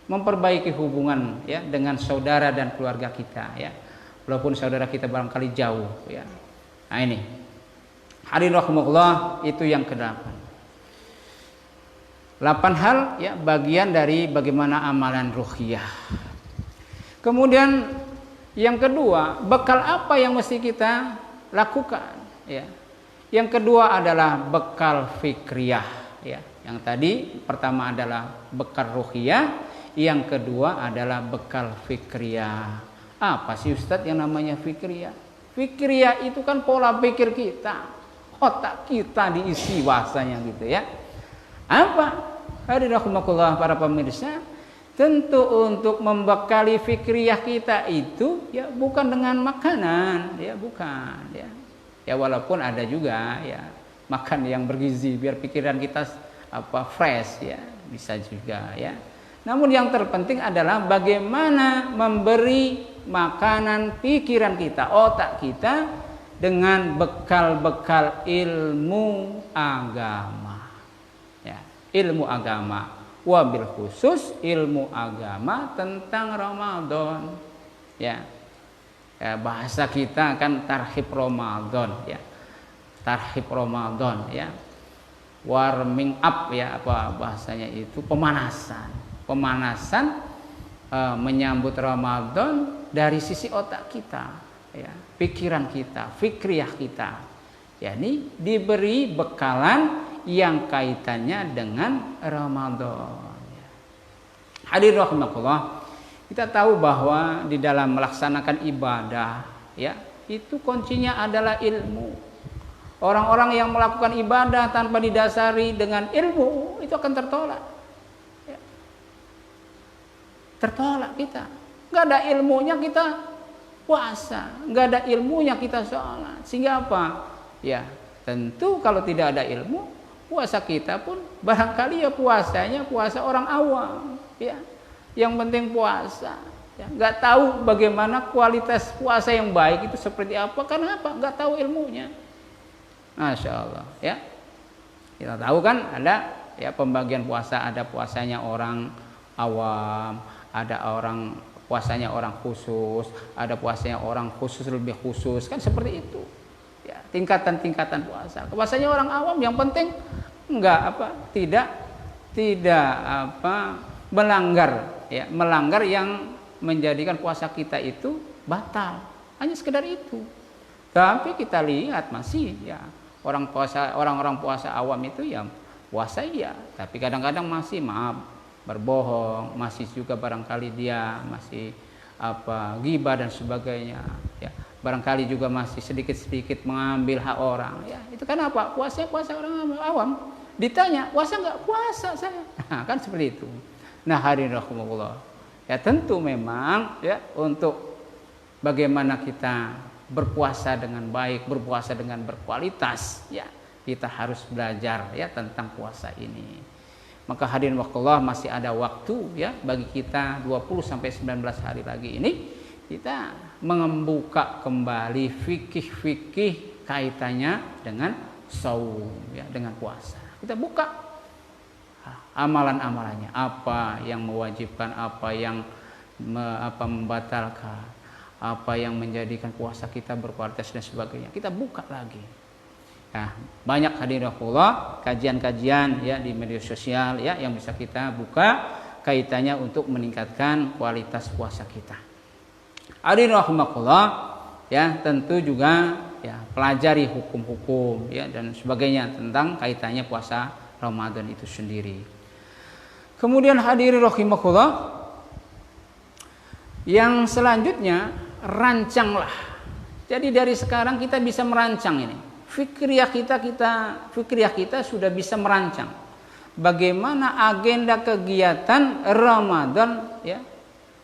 A: memperbaiki hubungan ya dengan saudara dan keluarga kita ya, walaupun saudara kita barangkali jauh ya. Nah ini, hadirin rahimakumullah, itu yang ke-8. 8 hal ya, bagian dari bagaimana amalan ruqyah. Kemudian yang kedua, bekal apa yang mesti kita lakukan ya. Yang kedua adalah bekal fikriyah ya. Yang tadi pertama adalah bekal ruqyah, yang kedua adalah bekal fikriyah. Apa sih Ustadz yang namanya fikriyah? Fikriyah itu kan pola pikir kita, otak kita diisi bahasanya gitu ya. Apa? Hadirin rahimakumullah para pemirsa, tentu untuk membekali fikriyah kita itu ya bukan dengan makanan ya, bukan ya. Ya walaupun ada juga ya makan yang bergizi biar pikiran kita fresh ya, bisa juga ya. Namun yang terpenting adalah bagaimana memberi makanan pikiran kita, otak kita dengan bekal-bekal ilmu agama. Ya, ilmu agama. Wabil khusus ilmu agama tentang Ramadan. Ya. Ya, bahasa kita kan tarhib Ramadan ya. Tarhib Ramadan ya. Warming up ya, apa bahasanya itu, pemanasan. Pemanasan menyambut Ramadan dari sisi otak kita ya, pikiran kita, fikriyah kita. Ya, ini diberi bekalan yang kaitannya dengan Ramadan. Hadirin rahimakumullah, kita tahu bahwa di dalam melaksanakan ibadah, ya, itu kuncinya adalah ilmu. Orang-orang yang melakukan ibadah tanpa didasari dengan ilmu itu akan tertolak. Ya. Tertolak kita. Nggak ada ilmunya kita puasa, nggak ada ilmunya kita sholat. Sehingga apa? Ya, tentu kalau tidak ada ilmu, puasa kita pun barangkali ya puasanya puasa orang awam, ya. Yang penting puasa, ya. Nggak tahu bagaimana kualitas puasa yang baik itu seperti apa, karena apa? Nggak tahu ilmunya. Masya Allah, ya. Kita tahu kan ada ya pembagian puasa, ada puasanya orang awam, ada orang puasanya orang khusus, ada puasanya orang khusus lebih khusus, kan seperti itu. Ya, tingkatan-tingkatan puasa. Puasanya orang awam yang penting tidak melanggar yang menjadikan puasa kita itu batal. Hanya sekedar itu. Tapi kita lihat masih ya orang-orang puasa awam itu ya puasa ya, tapi kadang-kadang masih berbohong, masih juga barangkali dia masih ghibah dan sebagainya ya. Barangkali juga masih sedikit-sedikit mengambil hak orang ya. Itu kan apa? Puasa orang awam. Ditanya, puasa nggak? Puasa saya. Nah, kan seperti itu. Nah, hadirin rahimakumullah. Ya tentu memang ya untuk bagaimana kita berpuasa dengan baik, berpuasa dengan berkualitas ya, kita harus belajar ya tentang puasa ini. Maka hadirin wakullah, masih ada waktu ya bagi kita 20 sampai 19 hari lagi ini kita membuka kembali fikih-fikih kaitannya dengan saum ya, dengan puasa. Kita buka amalan-amalannya, apa yang mewajibkan, apa yang membatalkan, apa yang menjadikan puasa kita berkualitas dan sebagainya. Kita buka lagi. Nah, banyak hadirin rahimakumullah kajian-kajian ya di media sosial ya yang bisa kita buka kaitannya untuk meningkatkan kualitas puasa kita. Hadirin rahimakumullah ya, tentu juga ya pelajari hukum-hukum ya dan sebagainya tentang kaitannya puasa Ramadan itu sendiri. Kemudian hadirin rahimakumullah, yang selanjutnya rancanglah. Jadi dari sekarang kita bisa merancang ini. Fikriyah kita sudah bisa merancang bagaimana agenda kegiatan Ramadan ya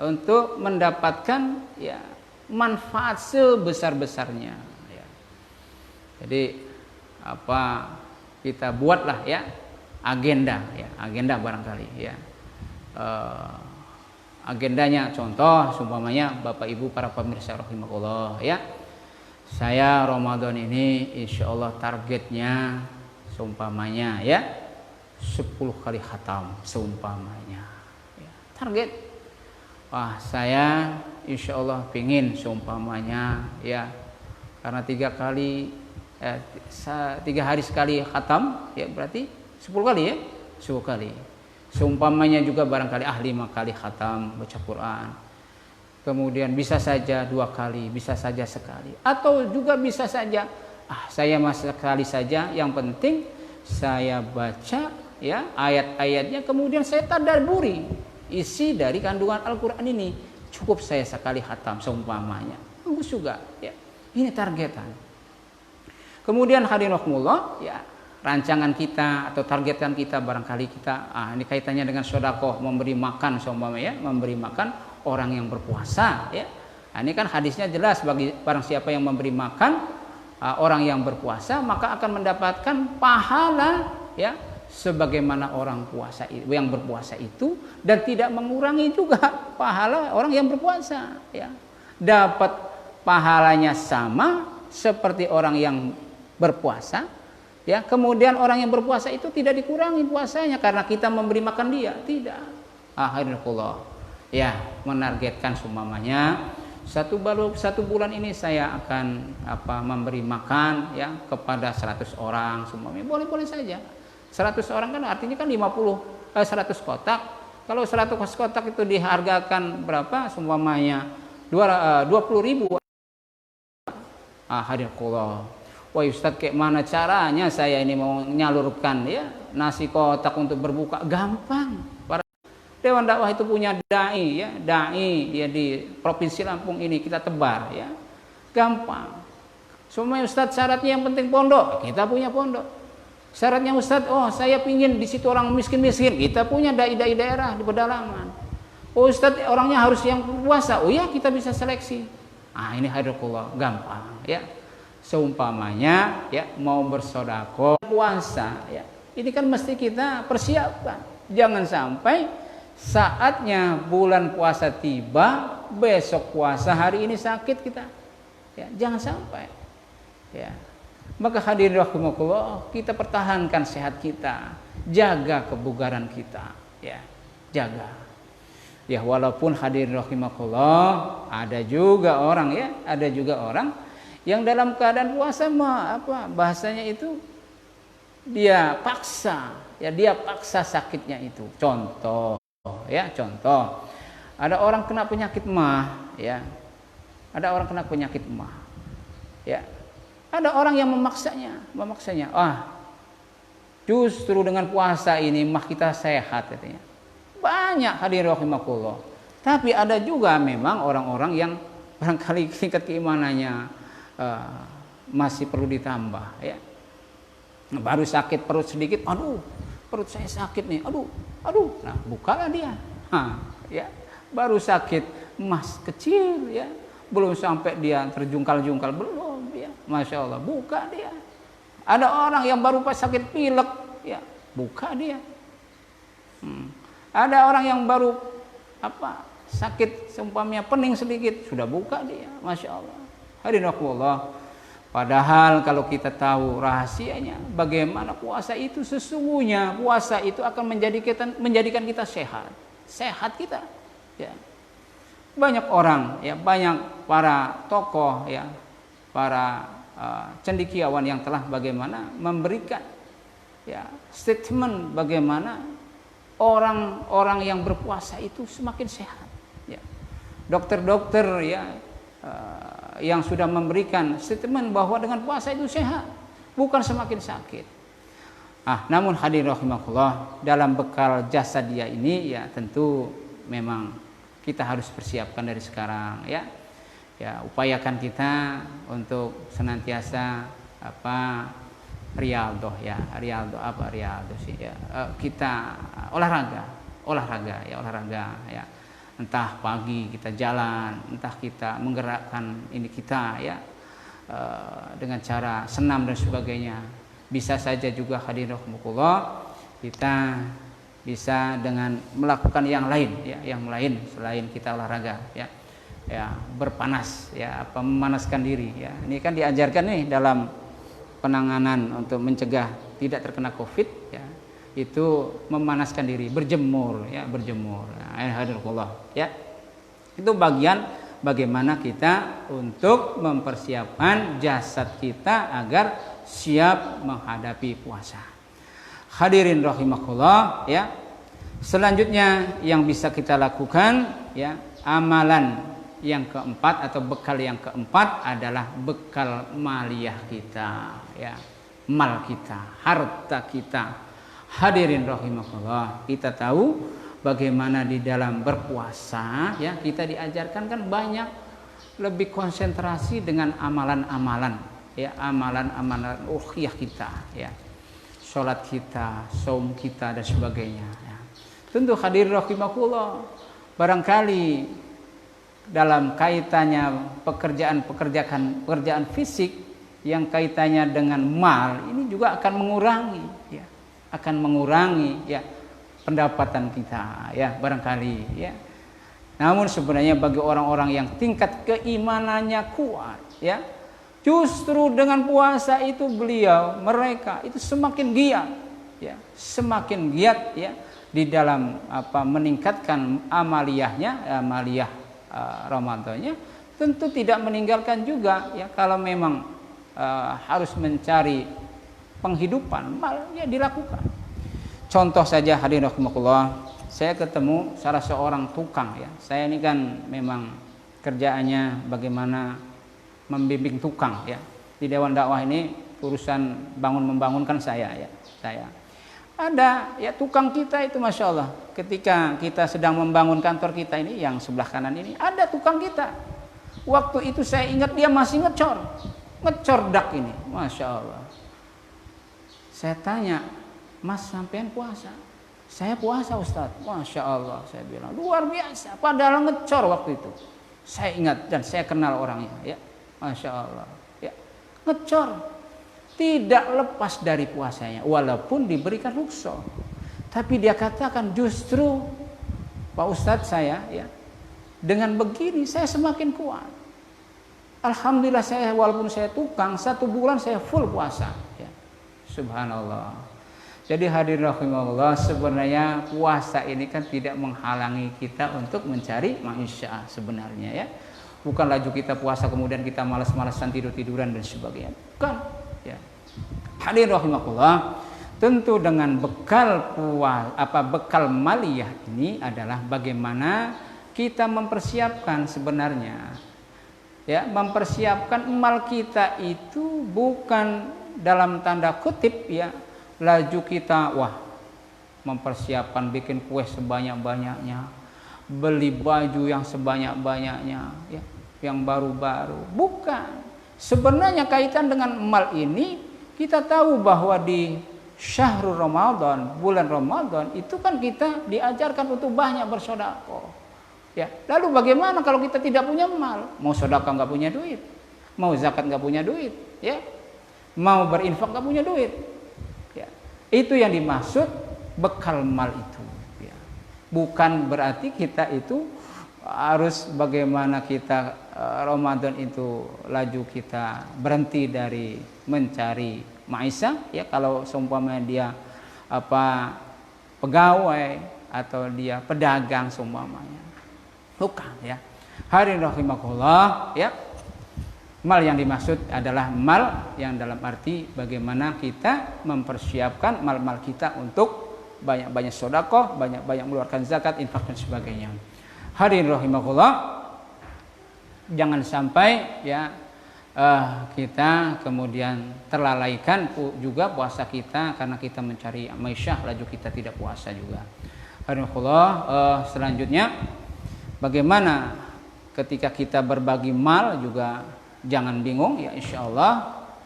A: untuk mendapatkan ya manfaat sebesar-besarnya ya. Jadi kita buatlah ya agenda barangkali ya. Agendanya contoh seumpamanya Bapak Ibu para pemirsa rahimakumullah ya. Saya Ramadan ini insya Allah targetnya seumpamanya ya 10 kali khatam seumpamanya ya. Target saya insya Allah pingin seumpamanya ya, karena 3 hari sekali khatam ya berarti 10 kali ya, 10 kali. Seumpamanya juga barangkali 5 kali khatam baca Quran. Kemudian bisa saja 2 kali, bisa saja sekali, atau juga bisa saja saya masih sekali saja, yang penting saya baca ya ayat-ayatnya, kemudian saya tadabburi isi dari kandungan Al-Qur'an ini. Cukup saya sekali khatam seumpamanya. Bagus juga ya. Ini targetan. Kemudian hadirin rahimakumullah ya, rancangan kita atau targetan kita barangkali kita ini kaitannya dengan sedekah, memberi makan seumpamanya, memberi makan orang yang berpuasa ya. Ini kan hadisnya jelas, bagi barang siapa yang memberi makan orang yang berpuasa maka akan mendapatkan pahala ya sebagaimana orang puasa yang berpuasa itu, dan tidak mengurangi juga pahala orang yang berpuasa ya. Dapat pahalanya sama seperti orang yang berpuasa, ya. Kemudian orang yang berpuasa itu tidak dikurangi puasanya karena kita memberi makan dia, tidak. Alhamdulillah, ya, menargetkan seumpamanya satu bulan ini saya akan memberi makan ya kepada 100 orang semuanya, boleh-boleh saja. 100 orang kan artinya kan 100 kotak. Kalau 100 kotak itu dihargakan berapa? Seumpamanya 20.000. Alhamdulillah. Wah Ustadz, kayak mana caranya saya ini mau menyalurkan ya nasi kotak untuk berbuka? Gampang. Dewan dakwah itu punya dai ya di Provinsi Lampung ini kita tebar ya. Gampang. Semua Ustadz syaratnya yang penting pondok, kita punya pondok. Syaratnya Ustadz, saya pingin di situ orang miskin-miskin, kita punya dai-dai daerah di pedalaman. Ustadz orangnya harus yang puasa, ya kita bisa seleksi. Ini hadirullah, gampang ya. Seumpamanya ya mau bersedekah puasa ya. Ini kan mesti kita persiapkan. Jangan sampai saatnya bulan puasa tiba, besok puasa, hari ini sakit kita. Ya, jangan sampai. Ya. Maka hadirin rahimakumullah, kita pertahankan sehat kita, jaga kebugaran kita, ya. Jaga. Ya, walaupun hadirin rahimakumullah, ada juga orang yang dalam keadaan puasa bahasanya itu dia paksa sakitnya itu. Contoh, ada orang kena penyakit mah, ya. Ada orang kena penyakit mah, ya. Ada orang yang memaksanya. Justru dengan puasa ini mah kita sehat, katanya. Banyak hadirin rahimakumullah. Tapi ada juga memang orang-orang yang barangkali tingkat keimanannya masih perlu ditambah, ya. Baru sakit perut sedikit, perut saya sakit nih, nah bukalah dia, ya. Baru sakit mas kecil, ya, belum sampai dia terjungkal-jungkal, belum, ya, masya Allah, buka dia. Ada orang yang baru pas sakit pilek, ya, buka dia. Ada orang yang baru sakit seumpamanya pening sedikit, sudah buka dia, masya Allah. Hadirin Allah. Padahal kalau kita tahu rahasianya, bagaimana puasa itu sesungguhnya, puasa itu akan menjadikan kita sehat kita. Ya. Banyak orang, ya, banyak para tokoh, ya, para cendekiawan yang telah bagaimana memberikan, ya, statement bagaimana orang-orang yang berpuasa itu semakin sehat. Ya. Dokter-dokter, ya. Yang sudah memberikan statement bahwa dengan puasa itu sehat, bukan semakin sakit. Namun hadirin rahimakumullah, dalam bekal jasad dia ini ya tentu memang kita harus persiapkan dari sekarang, ya. Ya, upayakan kita untuk senantiasa riyadhah, ya. Riyadhah sih, ya. Kita olahraga, ya. Entah pagi kita jalan, entah kita menggerakkan ini kita, ya, dengan cara senam dan sebagainya. Bisa saja juga hadirin rahimakumullah, kita bisa dengan melakukan yang lain, ya, yang lain selain kita olahraga, ya, ya, berpanas, ya, memanaskan diri, ya. Ini kan diajarkan nih dalam penanganan untuk mencegah tidak terkena COVID, ya. Itu memanaskan diri, berjemur, ya, berjemur. Alhamdulillah, ya. Itu bagian bagaimana kita untuk mempersiapkan jasad kita agar siap menghadapi puasa. Hadirin rahimakumullah, ya. Selanjutnya yang bisa kita lakukan, ya, amalan yang keempat atau bekal yang keempat adalah bekal maliyah kita, ya. Mal kita, harta kita. Hadirin rahimakumullah, kita tahu bagaimana di dalam berpuasa, ya, kita diajarkan kan banyak lebih konsentrasi dengan amalan-amalan, ya, amalan-amalan ruhiyah kita, ya, sholat kita, saum kita dan sebagainya, ya. Tentu hadirin rahimakumullah, barangkali dalam kaitannya pekerjaan fisik yang kaitannya dengan mal ini juga akan mengurangi, ya. Akan mengurangi, ya, pendapatan kita, ya, barangkali, ya. Namun sebenarnya bagi orang-orang yang tingkat keimanannya kuat, ya, Justru dengan puasa itu mereka itu semakin giat, ya, semakin giat ya di dalam meningkatkan amaliyah Ramadannya. Tentu tidak meninggalkan juga ya kalau memang harus mencari penghidupan, ya dilakukan. Contoh saja hadirin rahimakumullah, saya ketemu salah seorang tukang ya. Saya ini kan memang kerjaannya bagaimana membimbing tukang ya. Di Dewan Dakwah ini urusan bangun-membangunkan saya ya. Ada ya tukang kita itu Masya Allah. Ketika kita sedang membangun kantor kita ini yang sebelah kanan ini, ada tukang kita. Waktu itu saya ingat dia masih ngecor dak ini, Masya Allah. Saya tanya, Mas sampean puasa? Saya puasa Ustadz. Masya Allah, saya bilang luar biasa. Padahal ngecor waktu itu. Saya ingat dan saya kenal orangnya, ya, Masya Allah. Ya, ngecor, tidak lepas dari puasanya, walaupun diberikan rukhsah. Tapi dia katakan justru Pak Ustadz saya, ya, dengan begini saya semakin kuat. Alhamdulillah saya walaupun saya tukang 1 bulan saya full puasa. Ya. Subhanallah. Jadi hadirin rahimakumullah, sebenarnya puasa ini kan tidak menghalangi kita untuk mencari maisha sebenarnya ya. Bukan laju kita puasa kemudian kita malas-malasan tidur-tiduran dan sebagainya. Bukan. Ya. Hadirin rahimakumullah, tentu dengan bekal maliyah ini adalah bagaimana kita mempersiapkan sebenarnya. Ya, mempersiapkan mal kita itu bukan dalam tanda kutip ya, laju kita mempersiapkan bikin kue sebanyak-banyaknya, beli baju yang sebanyak-banyaknya ya, yang baru-baru. Bukan. Sebenarnya kaitan dengan mal ini kita tahu bahwa di syahrul Ramadan, bulan Ramadan itu kan kita diajarkan untuk banyak bersedekah. Ya, lalu bagaimana kalau kita tidak punya mal? Mau sedekah nggak punya duit, mau zakat nggak punya duit, ya, mau berinfak nggak punya duit. Ya, itu yang dimaksud bekal mal itu. Ya. Bukan berarti kita itu harus bagaimana kita Ramadan itu laju kita berhenti dari mencari maisha. Ya, kalau seumpamanya dia pegawai atau dia pedagang seumpamanya. Bukan ya. Hadirin rahimakumullah ya. Mal yang dimaksud adalah mal yang dalam arti bagaimana kita mempersiapkan mal-mal kita untuk banyak-banyak sedekah, banyak-banyak mengeluarkan zakat, infak dan sebagainya. Hadirin rahimakumullah, jangan sampai ya kita kemudian terlalaikan juga puasa kita karena kita mencari maisha laju kita tidak puasa juga. Hadirin rahimakumullah, selanjutnya bagaimana ketika kita berbagi mal juga jangan bingung ya, insyaallah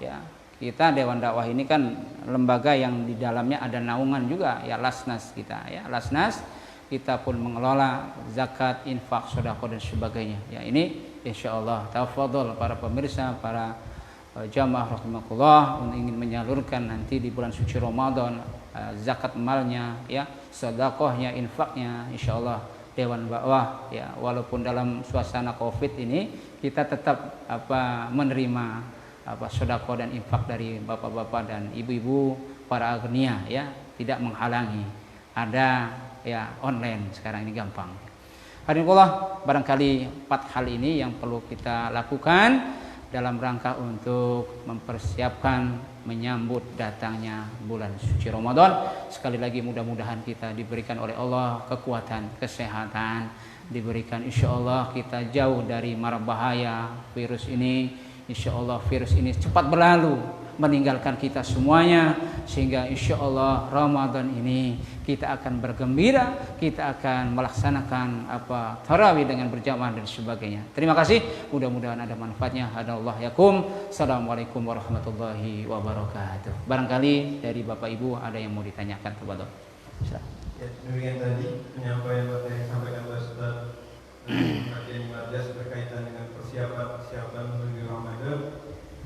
A: ya, kita Dewan Dakwah ini kan lembaga yang di dalamnya ada naungan juga ya, Lasnas kita ya, Lasnas kita pun mengelola zakat, infak, sedekah dan sebagainya ya. Ini insyaallah tafadhol para pemirsa, para jamaah rahimakumullah untuk ingin menyalurkan nanti di bulan suci Ramadan zakat malnya ya, sedekahnya, infaknya, insyaallah Dewan Dakwah ya, walaupun dalam suasana Covid ini kita tetap menerima sedekah dan infak dari bapak-bapak dan ibu-ibu para agnia ya, tidak menghalangi. Ada ya online sekarang ini gampang. Hadirinullah, barangkali 4 hal ini yang perlu kita lakukan dalam rangka untuk mempersiapkan menyambut datangnya bulan suci Ramadan. Sekali lagi mudah-mudahan kita diberikan oleh Allah kekuatan, kesehatan, diberikan insyaallah kita jauh dari mara bahaya virus ini. Insyaallah virus ini cepat berlalu meninggalkan kita semuanya, sehingga insyaallah Ramadan ini kita akan bergembira, kita akan melaksanakan tarawih dengan berjamaah dan sebagainya. Terima kasih, mudah-mudahan ada manfaatnya. Hadallahu yakum. Assalamualaikum warahmatullahi wabarakatuh. Barangkali dari Bapak Ibu ada yang mau ditanyakan, tafadhol.
B: Ya, demikian tadi penyampaian materi yang disampaikan oleh Ustaz Kajian 15 berkaitan dengan persiapan menuju Ramadan.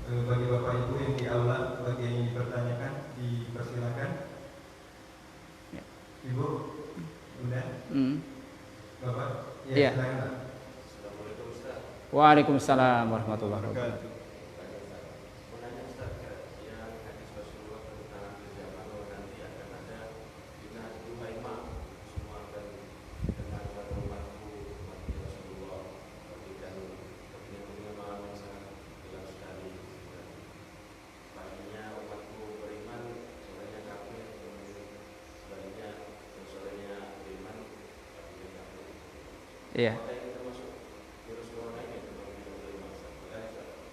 B: Bagi Bapak Ibu yang di aula, bagi yang dipertanyakan, dipersilakan. Ya. Ibu, Bunda, Bapak, ya. Silakan.
A: Assalamualaikum Ustaz. Waalaikumsalam warahmatullahi wabarakatuh. Iya.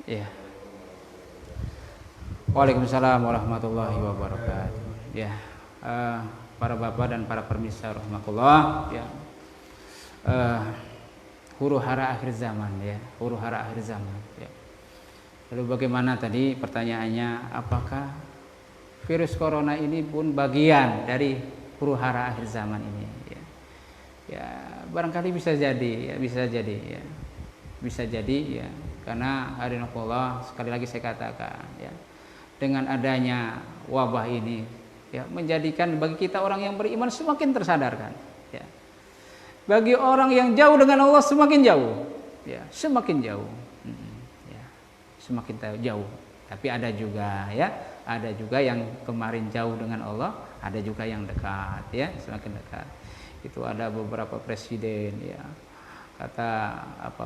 A: Iya. Waalaikumsalam warahmatullahi wabarakatuh. Ya, para bapak dan para pemirsa rahmatullah. Ya, huru hara akhir zaman ya, huru hara akhir zaman. Ya. Lalu bagaimana tadi pertanyaannya? Apakah virus corona ini pun bagian dari huru hara akhir zaman ini? Ya, ya barangkali bisa jadi, ya, bisa jadi, ya, bisa jadi, ya. Karena hadirin Allah, sekali lagi saya katakan, ya, dengan adanya wabah ini, ya, menjadikan bagi kita orang yang beriman semakin tersadarkan, ya. Bagi orang yang jauh dengan Allah semakin jauh, ya, semakin jauh, ya, semakin jauh. Tapi ada juga, ya, ada juga yang kemarin jauh dengan Allah, ada juga yang dekat, ya, semakin dekat. Itu ada beberapa presiden, ya. Kata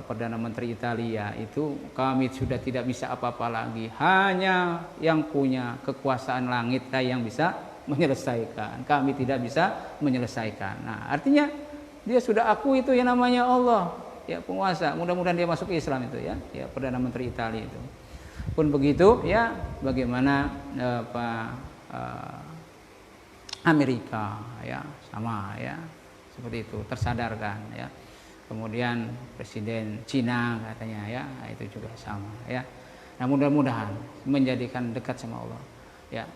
A: Perdana Menteri Italia itu, kami sudah tidak bisa apa-apa lagi, hanya yang punya kekuasaan langit yang bisa menyelesaikan, kami tidak bisa menyelesaikan. Nah, artinya dia sudah akui itu yang namanya Allah, ya, penguasa. Mudah-mudahan dia masuk Islam itu, ya, ya, Perdana Menteri Italia itu. Pun begitu, ya, bagaimana Amerika, ya, sama, ya, seperti itu, tersadarkan, ya. Kemudian Presiden Cina katanya, ya, itu juga sama, ya. Nah, mudah-mudahan menjadikan dekat sama Allah, ya.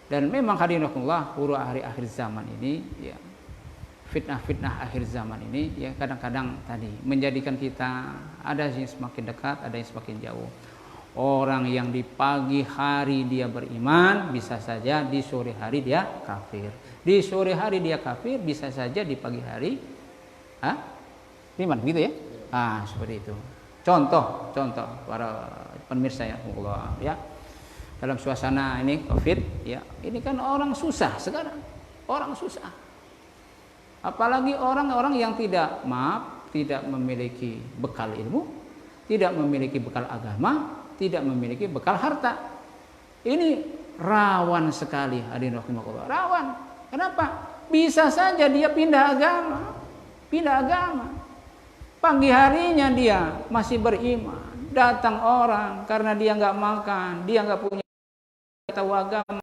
A: Dan memang hadirinullah, huru akhir zaman ini, ya, fitnah-fitnah akhir zaman ini, ya, kadang-kadang tadi menjadikan kita ada yang semakin dekat, ada yang semakin jauh. Orang yang di pagi hari dia beriman, bisa saja di sore hari dia kafir. Di sore hari dia kafir, bisa saja di pagi hari iman, gitu, ya. Seperti itu. Contoh para pemirsa ya Allah, ya. Dalam suasana ini Covid, ya, ini kan orang susah sekarang. Orang susah. Apalagi orang-orang yang tidak memiliki bekal ilmu, tidak memiliki bekal agama, tidak memiliki bekal harta. Ini rawan sekali, hadirin rahimakumullah. Rawan. Kenapa? Bisa saja dia pindah agama. Pagi harinya dia masih beriman, datang orang karena dia nggak makan, dia nggak punya tahu agama,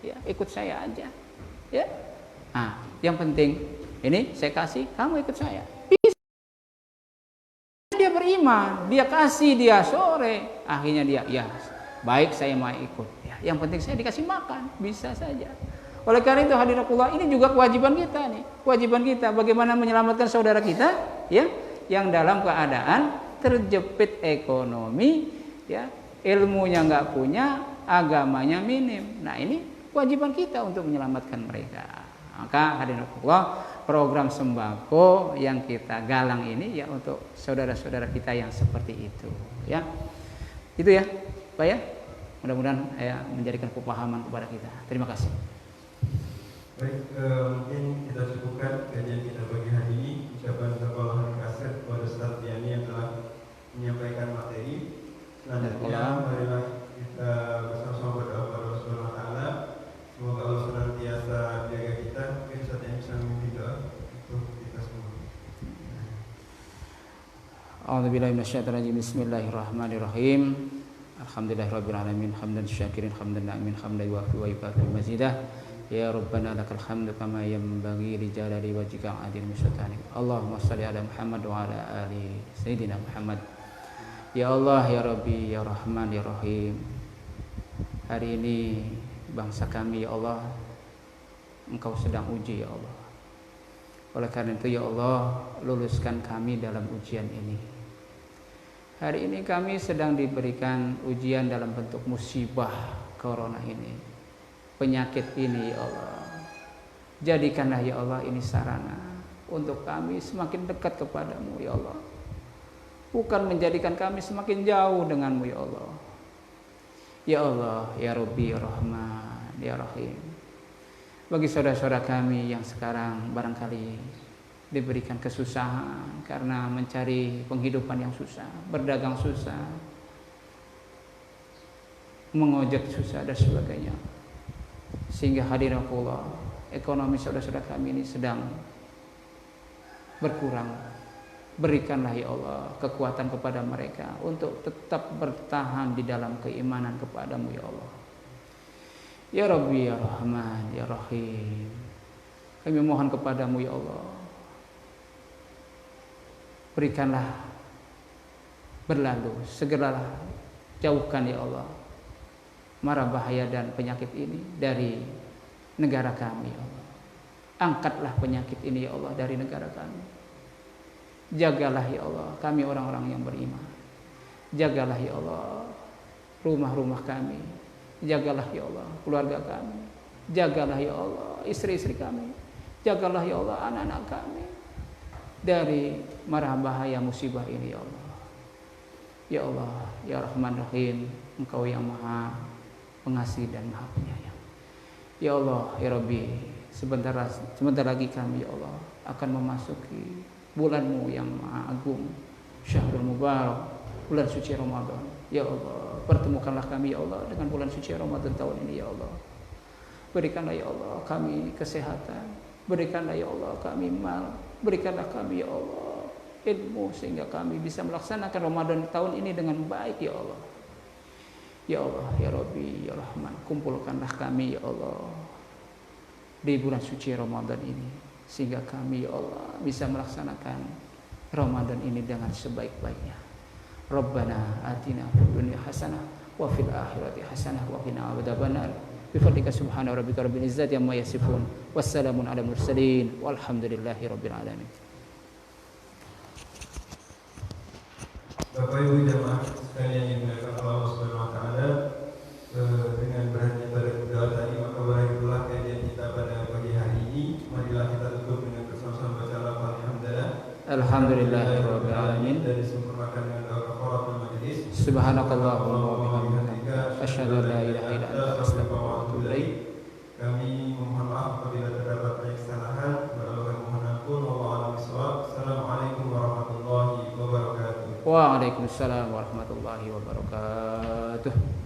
A: ya, ikut saya aja, ya. Yang penting ini saya kasih, kamu ikut saya. Bisa dia beriman, dia kasih, dia sore, akhirnya dia, ya, baik, saya mau ikut, ya, yang penting saya dikasih makan, bisa saja. Oleh karena itu hadiratullah, ini juga kewajiban kita nih. Kewajiban kita bagaimana menyelamatkan saudara kita, ya, yang dalam keadaan terjepit ekonomi, ya, ilmunya nggak punya, agamanya minim. Nah, ini kewajiban kita untuk menyelamatkan mereka. Maka hadiratullah, program sembako yang kita galang ini, ya, untuk saudara-saudara kita yang seperti itu, ya. Itu, ya, Pak, ya. Mudah-mudahan, ya, menjadikan kepahaman kepada kita. Terima kasih.
B: Baik, mungkin kita cukupkan kajian kita pagi hari ini. Ucapan kepalahan kasih kepada Ustaz Diani yang telah menyampaikan materi. Selanjutnya, marilah kita bersama-sama berdoa kepada Allah Subhanahu wa Ta'ala. Semoga Allah senantiasa jaga kita. Mungkin Ustaz yang bisa memimpin doa untuk kita semua.
A: A'udzubillahi minasyaitonirrajim. Bismillahirrahmanirrahim. Alhamdulillahirabbil alamin, hamdan syakirin, hamdan na'imin, hamdan yuwafi wa yukafi mazidah. Ya Rabbana lakal hamdu kama yanbaghi li jalali wajhika adil musyatanik. Allahumma shalli ala Muhammad wa ala ali Sayyidina Muhammad. Ya Allah, ya Rabbi, ya Rahman, ya Rahim. Hari ini bangsa kami, ya Allah, Engkau sedang uji, ya Allah. Oleh karena itu, ya Allah, luluskan kami dalam ujian ini. Hari ini kami sedang diberikan ujian dalam bentuk musibah corona ini, penyakit ini, ya Allah. Jadikanlah, ya Allah, ini sarana untuk kami semakin dekat kepadamu, ya Allah. Bukan menjadikan kami semakin jauh denganmu, ya Allah. Ya Allah, ya Rabbi, ya Rahman, ya Rahim. Bagi saudara-saudara kami yang sekarang barangkali diberikan kesusahan karena mencari penghidupan yang susah, berdagang susah, mengojek susah, dan sebagainya, sehingga hadiratullah, ekonomi saudara-saudara kami ini sedang berkurang. Berikanlah ya Allah kekuatan kepada mereka untuk tetap bertahan di dalam keimanan kepadamu ya Allah. Ya Rabbi ya Rahman ya Rahim, kami mohon kepadamu ya Allah, berikanlah berlalu, segeralah jauhkan ya Allah mara bahaya dan penyakit ini dari negara kami ya Allah. Angkatlah penyakit ini ya Allah dari negara kami. Jagalah ya Allah kami orang-orang yang beriman. Jagalah ya Allah rumah-rumah kami. Jagalah ya Allah keluarga kami. Jagalah ya Allah istri-istri kami. Jagalah ya Allah anak-anak kami dari mara bahaya musibah ini ya Allah. Ya Allah ya Rahman Rahim, Engkau yang Maha Pengasih dan Maha Penyayang. Ya Allah ya Rabbi, sebentar lagi kami ya Allah akan memasuki bulan-Mu yang Maha Agung, Syahrul Mubarak, bulan suci Ramadan. Ya Allah, pertemukanlah kami ya Allah dengan bulan suci Ramadan tahun ini ya Allah. Berikanlah ya Allah kami kesehatan, berikanlah ya Allah kami mal, berikanlah kami ya Allah ilmu sehingga kami bisa melaksanakan Ramadan tahun ini dengan baik ya Allah. Ya Allah ya Rabbi ya Rahman, kumpulkanlah kami ya Allah di bulan suci Ramadan ini sehingga kami ya Allah bisa melaksanakan Ramadan ini dengan sebaik-baiknya. Rabbana atina fid dunya hasanah wa fil akhirati hasanah wa qina adzabannar. Bi fadlika subhana rabbika rabbil izzati amma yasifun. Wassalamun ala mursalin walhamdulillahi rabbil alamin.
B: Bapak Ibu jamaah sekalian yang dimuliakan Allah Subhanahu wa taala, dengan berhenti pada doa tadi maka berakhirlah kajian kita pada pagi hari ini. Marilah kita tutup dengan bersama-sama baca lafaz hamdalah.
A: Alhamdulillahirabbil alamin.
B: Dan disempurnakan dengan doa kafaratul majelis.
A: Subhanakallahumma wa bihamdika asyhadu an la ilaha illa anta astaghfiruka wa atubu ilaik.
B: Kami mohon maaf apabila terdapat banyak kesalahan. Berdoa mohon ampun. Wallahu a'lam bishawab. Assalamualaikum warahmatullahi wabarakatuh.
A: Waalaikumsalam warahmatullahi wabarakatuh.